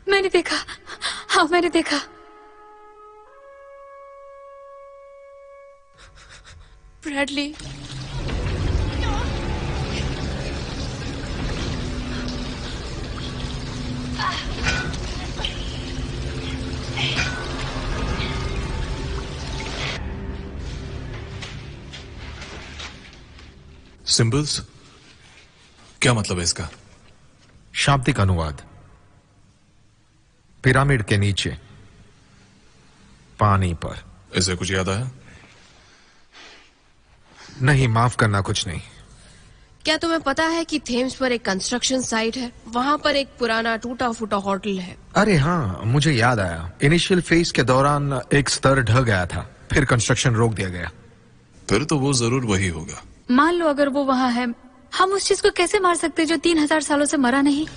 [SPEAKER 8] मैंने देखा, हाँ मैंने देखा।
[SPEAKER 16] ब्रैडली,
[SPEAKER 11] सिंबल्स क्या मतलब है इसका?
[SPEAKER 4] शाब्दिक अनुवाद। पिरामिड के नीचे पानी पर।
[SPEAKER 11] इसे कुछ याद आया?
[SPEAKER 4] नहीं, माफ करना, कुछ नहीं।
[SPEAKER 16] क्या तुम्हें पता है कि थेम्स पर एक कंस्ट्रक्शन साइट है? वहाँ पर एक पुराना टूटा फूटा होटल है।
[SPEAKER 4] अरे हाँ, मुझे याद आया। इनिशियल फेज के दौरान एक स्तर ढह गया था, फिर कंस्ट्रक्शन रोक दिया गया।
[SPEAKER 11] फिर तो वो जरूर वही होगा।
[SPEAKER 8] मान लो अगर वो वहाँ है, हम उस चीज को कैसे मार सकते जो 3000 सालों से मरा नहीं?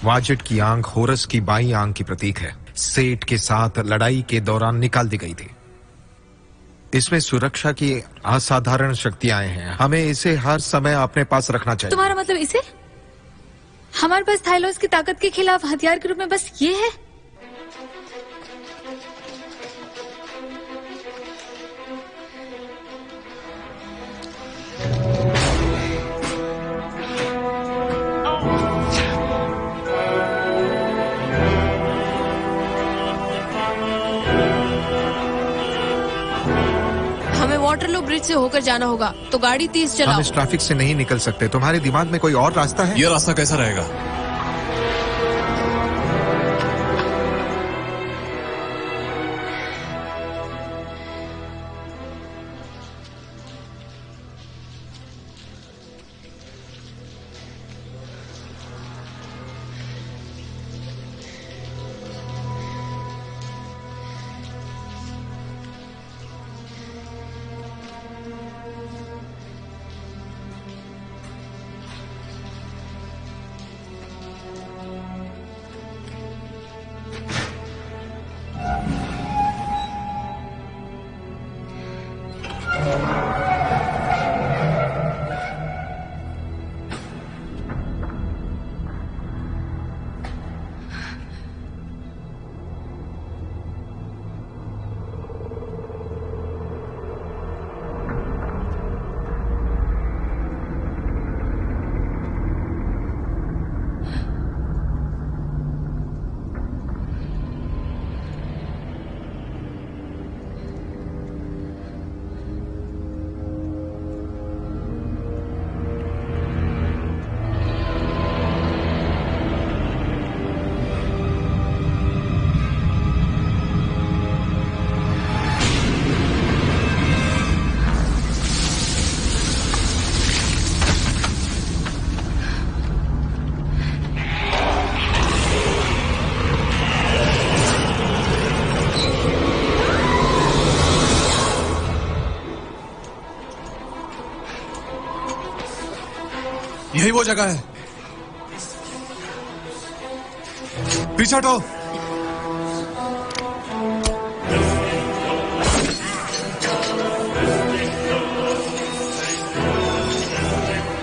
[SPEAKER 4] वाजिट की आंख होरस की बाई आंख की प्रतीक है। सेठ के साथ लड़ाई के दौरान निकाल दी गई थी। इसमें सुरक्षा की असाधारण शक्तियां हैं। हमें इसे हर समय अपने पास रखना चाहिए।
[SPEAKER 8] तुम्हारा मतलब इसे? हमारे पास थाइलोस की ताकत के खिलाफ हथियार के रूप में बस ये है?
[SPEAKER 16] वाटरलू ब्रिज से होकर जाना होगा, तो गाड़ी तेज चलाओ।
[SPEAKER 4] हम इस ट्रैफिक से नहीं निकल सकते। तुम्हारे दिमाग में कोई और रास्ता है?
[SPEAKER 11] ये रास्ता कैसा रहेगा?
[SPEAKER 14] यही वो जगह है। पीछे हटो।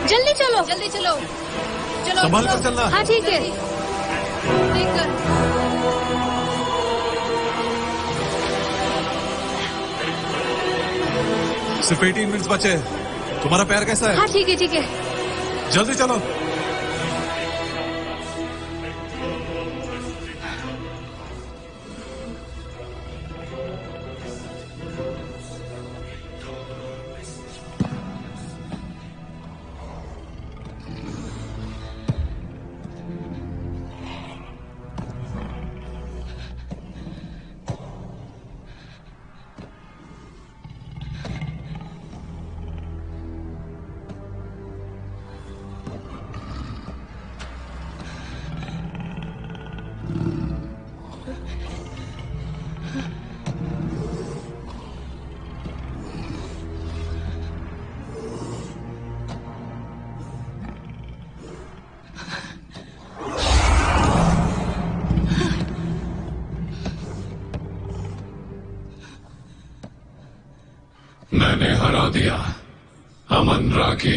[SPEAKER 16] जल्दी चलो, जल्दी चलो, चलो
[SPEAKER 14] संभाल कर चलना।
[SPEAKER 16] हाँ ठीक है। देखकर
[SPEAKER 14] सिर्फ 18 मिनट्स बचे। तुम्हारा पैर कैसा है?
[SPEAKER 16] हाँ ठीक है, ठीक है।
[SPEAKER 14] जल्दी चलो।
[SPEAKER 17] मैंने हरा दिया अमन रा की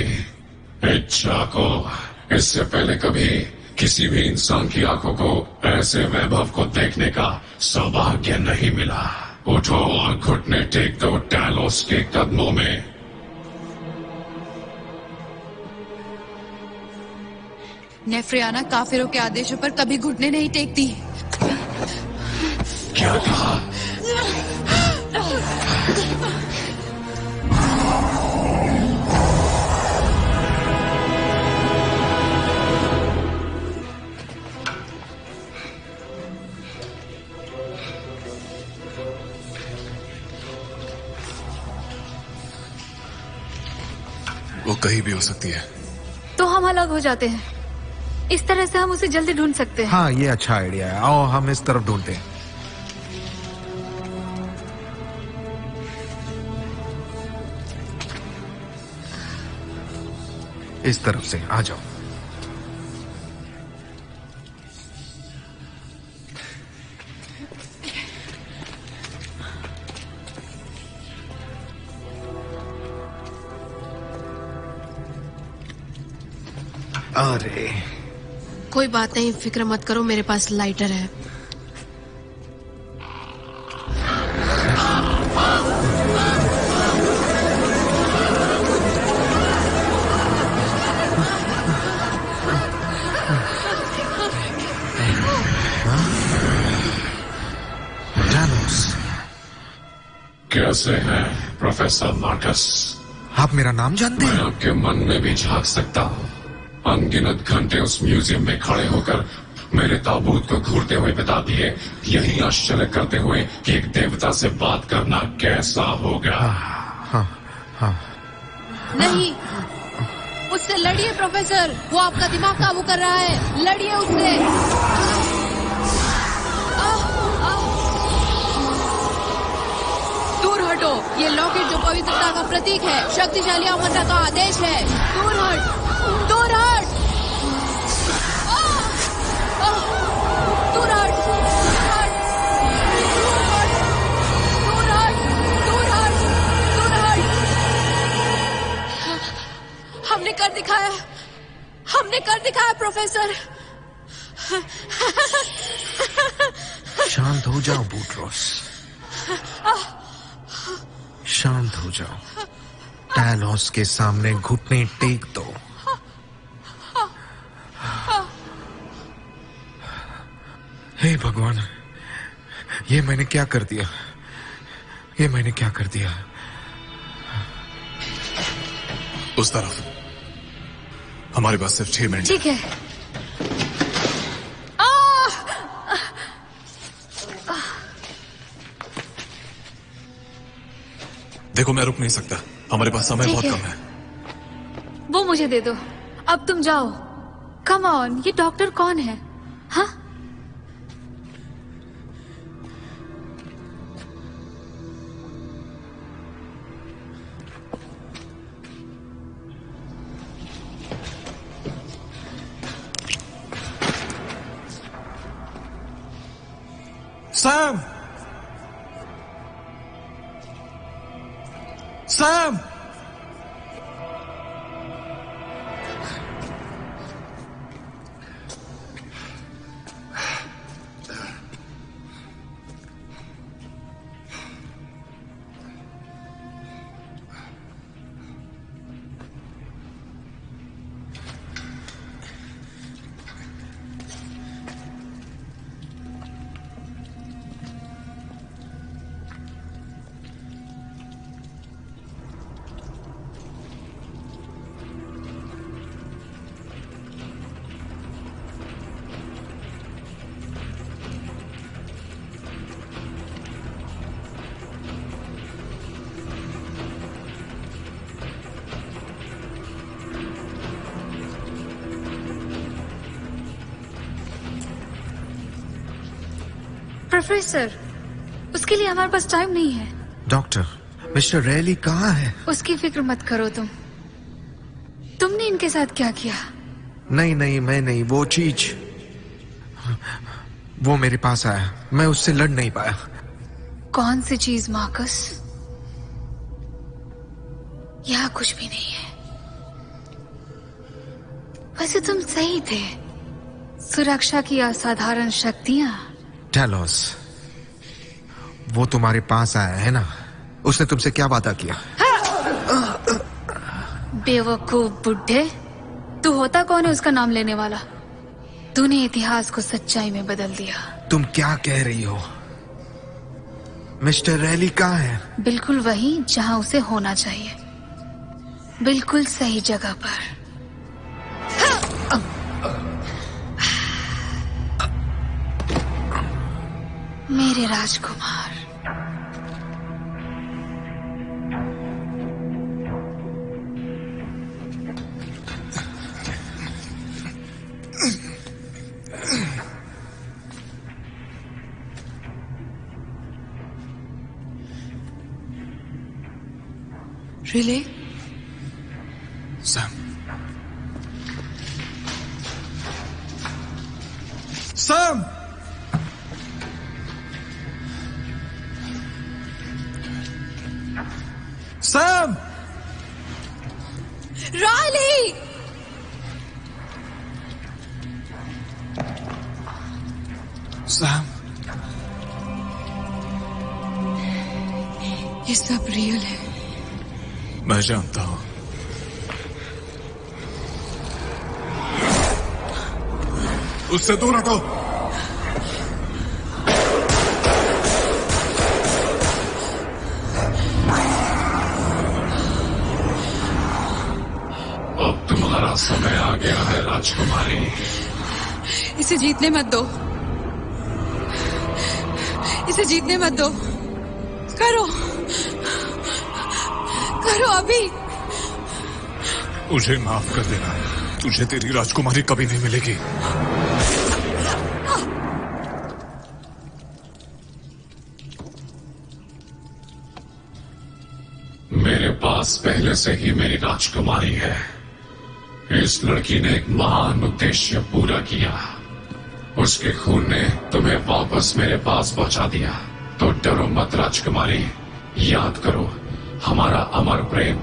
[SPEAKER 17] इच्छा को। इससे पहले कभी किसी भी इंसान की आंखों को ऐसे वैभव को देखने का सौभाग्य नहीं मिला। उठो और घुटने टेक दो टैलोस के कदमों में।
[SPEAKER 7] नेफ्रियाना काफिरों के आदेशों पर कभी घुटने नहीं टेकती।
[SPEAKER 17] क्या कहा?
[SPEAKER 14] वो कहीं भी हो सकती है।
[SPEAKER 8] तो हम अलग हो जाते हैं। इस तरह से हम उसे जल्दी ढूंढ सकते हैं।
[SPEAKER 4] हाँ, ये अच्छा आइडिया है। आओ हम इस तरफ ढूंढते हैं। इस तरफ से आ जाओ। अरे
[SPEAKER 16] कोई बात नहीं, फिक्र मत करो, मेरे पास लाइटर है।
[SPEAKER 17] कैसे हैं प्रोफेसर मार्कस?
[SPEAKER 4] आप मेरा नाम जानते हैं?
[SPEAKER 17] मैं आपके मन में भी झांक सकता हूँ। अनगिनत घंटे उस म्यूजियम में खड़े होकर मेरे ताबूत को घूरते हुए बिता दिए, यही आश्चर्य करते हुए कि एक देवता से बात करना कैसा होगा।
[SPEAKER 4] हाँ, हाँ।
[SPEAKER 16] नहीं, उससे लड़िए प्रोफेसर, वो आपका दिमाग काबू कर रहा है। लड़िए उससे। दूर हटो। ये लॉकेट जो पवित्रता का प्रतीक है, शक्तिशाली अमरता का आदेश है। दूर हट, दूर हट, दूर हट, दूर हट, दूर हट, दूर हट। हमने कर दिखाया, हमने कर दिखाया प्रोफेसर।
[SPEAKER 4] शांत हो जाओ बूट्रोस, शांत हो जाओ। टैलोस के सामने घुटने टेक दो। हे भगवान, ये मैंने क्या कर दिया? ये मैंने क्या कर दिया?
[SPEAKER 14] उस तरफ। हमारे पास सिर्फ 6 मिनट।
[SPEAKER 8] ठीक है।
[SPEAKER 14] देखो, मैं रुक नहीं सकता। हमारे पास समय बहुत कम है।
[SPEAKER 8] वो मुझे दे दो। अब तुम जाओ। कम ऑन, ये डॉक्टर कौन है? हाँ?
[SPEAKER 14] सैम! सैम!
[SPEAKER 8] प्रोफेसर, उसके लिए हमारे पास टाइम नहीं है।
[SPEAKER 4] डॉक्टर, मिस्टर रैली कहाँ है?
[SPEAKER 8] उसकी फिक्र मत करो तुमने इनके साथ क्या किया?
[SPEAKER 4] नहीं नहीं, मैं नहीं, वो चीज वो मेरे पास आया, मैं उससे लड़ नहीं पाया।
[SPEAKER 8] कौन सी चीज मार्कस? यहाँ कुछ भी नहीं है। वैसे तुम सही थे, सुरक्षा की असाधारण शक्तियां।
[SPEAKER 4] टेलोस, वो तुम्हारे पास आया है ना? उसने तुमसे क्या वादा किया?
[SPEAKER 8] बेवकूफ बुड्ढे, तू होता कौन है उसका नाम लेने वाला? तूने इतिहास को सच्चाई में बदल दिया।
[SPEAKER 4] तुम क्या कह रही हो? मिस्टर रैली कहाँ है?
[SPEAKER 8] बिल्कुल वही जहां उसे होना चाहिए, बिल्कुल सही जगह पर। मेरे राजकुमार।
[SPEAKER 7] Riley?
[SPEAKER 14] Sam! Sam! Sam!
[SPEAKER 16] Riley!
[SPEAKER 14] Sam!
[SPEAKER 7] ये सब रियल है।
[SPEAKER 14] मैं जानता हूं। उससे दूर हटो।
[SPEAKER 17] अब तुम्हारा समय आ गया है राजकुमारी।
[SPEAKER 7] इसे जीतने मत दो, इसे जीतने मत दो। करो करो अभी।
[SPEAKER 14] मुझे माफ कर देना, तुझे तेरी राजकुमारी कभी नहीं मिलेगी।
[SPEAKER 17] मेरे पास पहले से ही मेरी राजकुमारी है। इस लड़की ने एक महान उद्देश्य पूरा किया। उसके खून ने तुम्हें वापस मेरे पास पहुंचा दिया। तो डरो मत राजकुमारी, याद करो हमारा अमर प्रेम।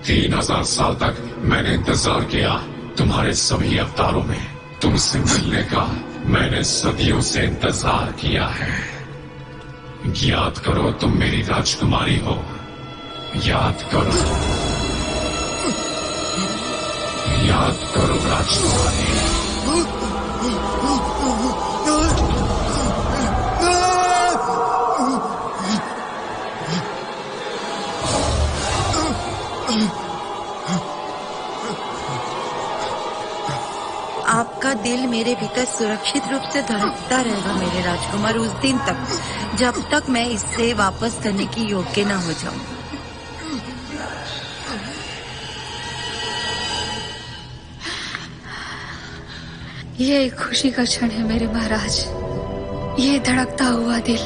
[SPEAKER 17] 3000 साल तक मैंने इंतजार किया तुम्हारे सभी अवतारों में। तुमसे मिलने का मैंने सदियों से इंतजार किया है। याद करो तुम मेरी राजकुमारी हो, याद करो, याद करो राजकुमारी।
[SPEAKER 9] आपका दिल मेरे भीतर सुरक्षित रूप से धड़कता रहेगा मेरे राजकुमार, उस दिन तक जब तक मैं इससे वापस करने की योग्य न हो जाऊं।
[SPEAKER 8] ये एक खुशी का क्षण है मेरे महाराज, ये धड़कता हुआ दिल।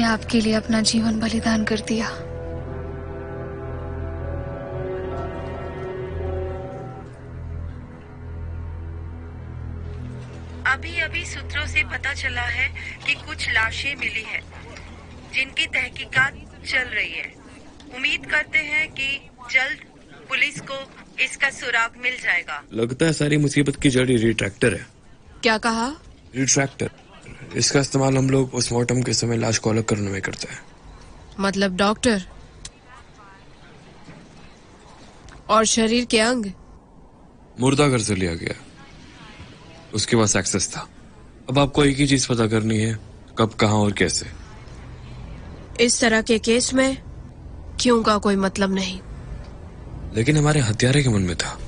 [SPEAKER 8] आपके लिए अपना जीवन बलिदान कर दिया।
[SPEAKER 9] अभी अभी सूत्रों से पता चला है कि कुछ लाशें मिली है जिनकी तहकीकात चल रही है। उम्मीद करते हैं कि जल्द पुलिस को इसका सुराग मिल जाएगा।
[SPEAKER 10] लगता है सारी मुसीबत की जड़ रिट्रैक्टर है।
[SPEAKER 16] क्या कहा?
[SPEAKER 10] रिट्रैक्टर, इसका इस्तेमाल हम लोग पोस्टमार्टम के समय लाश को अलग करने में करते हैं।
[SPEAKER 16] मतलब डॉक्टर? और शरीर के अंग?
[SPEAKER 10] मुर्दा घर से लिया गया, उसके पास एक्सेस था। अब आपको एक ही चीज पता करनी है, कब, कहां और कैसे।
[SPEAKER 16] इस तरह के केस में क्यों का कोई मतलब नहीं।
[SPEAKER 10] लेकिन हमारे हत्यारे के मन में था।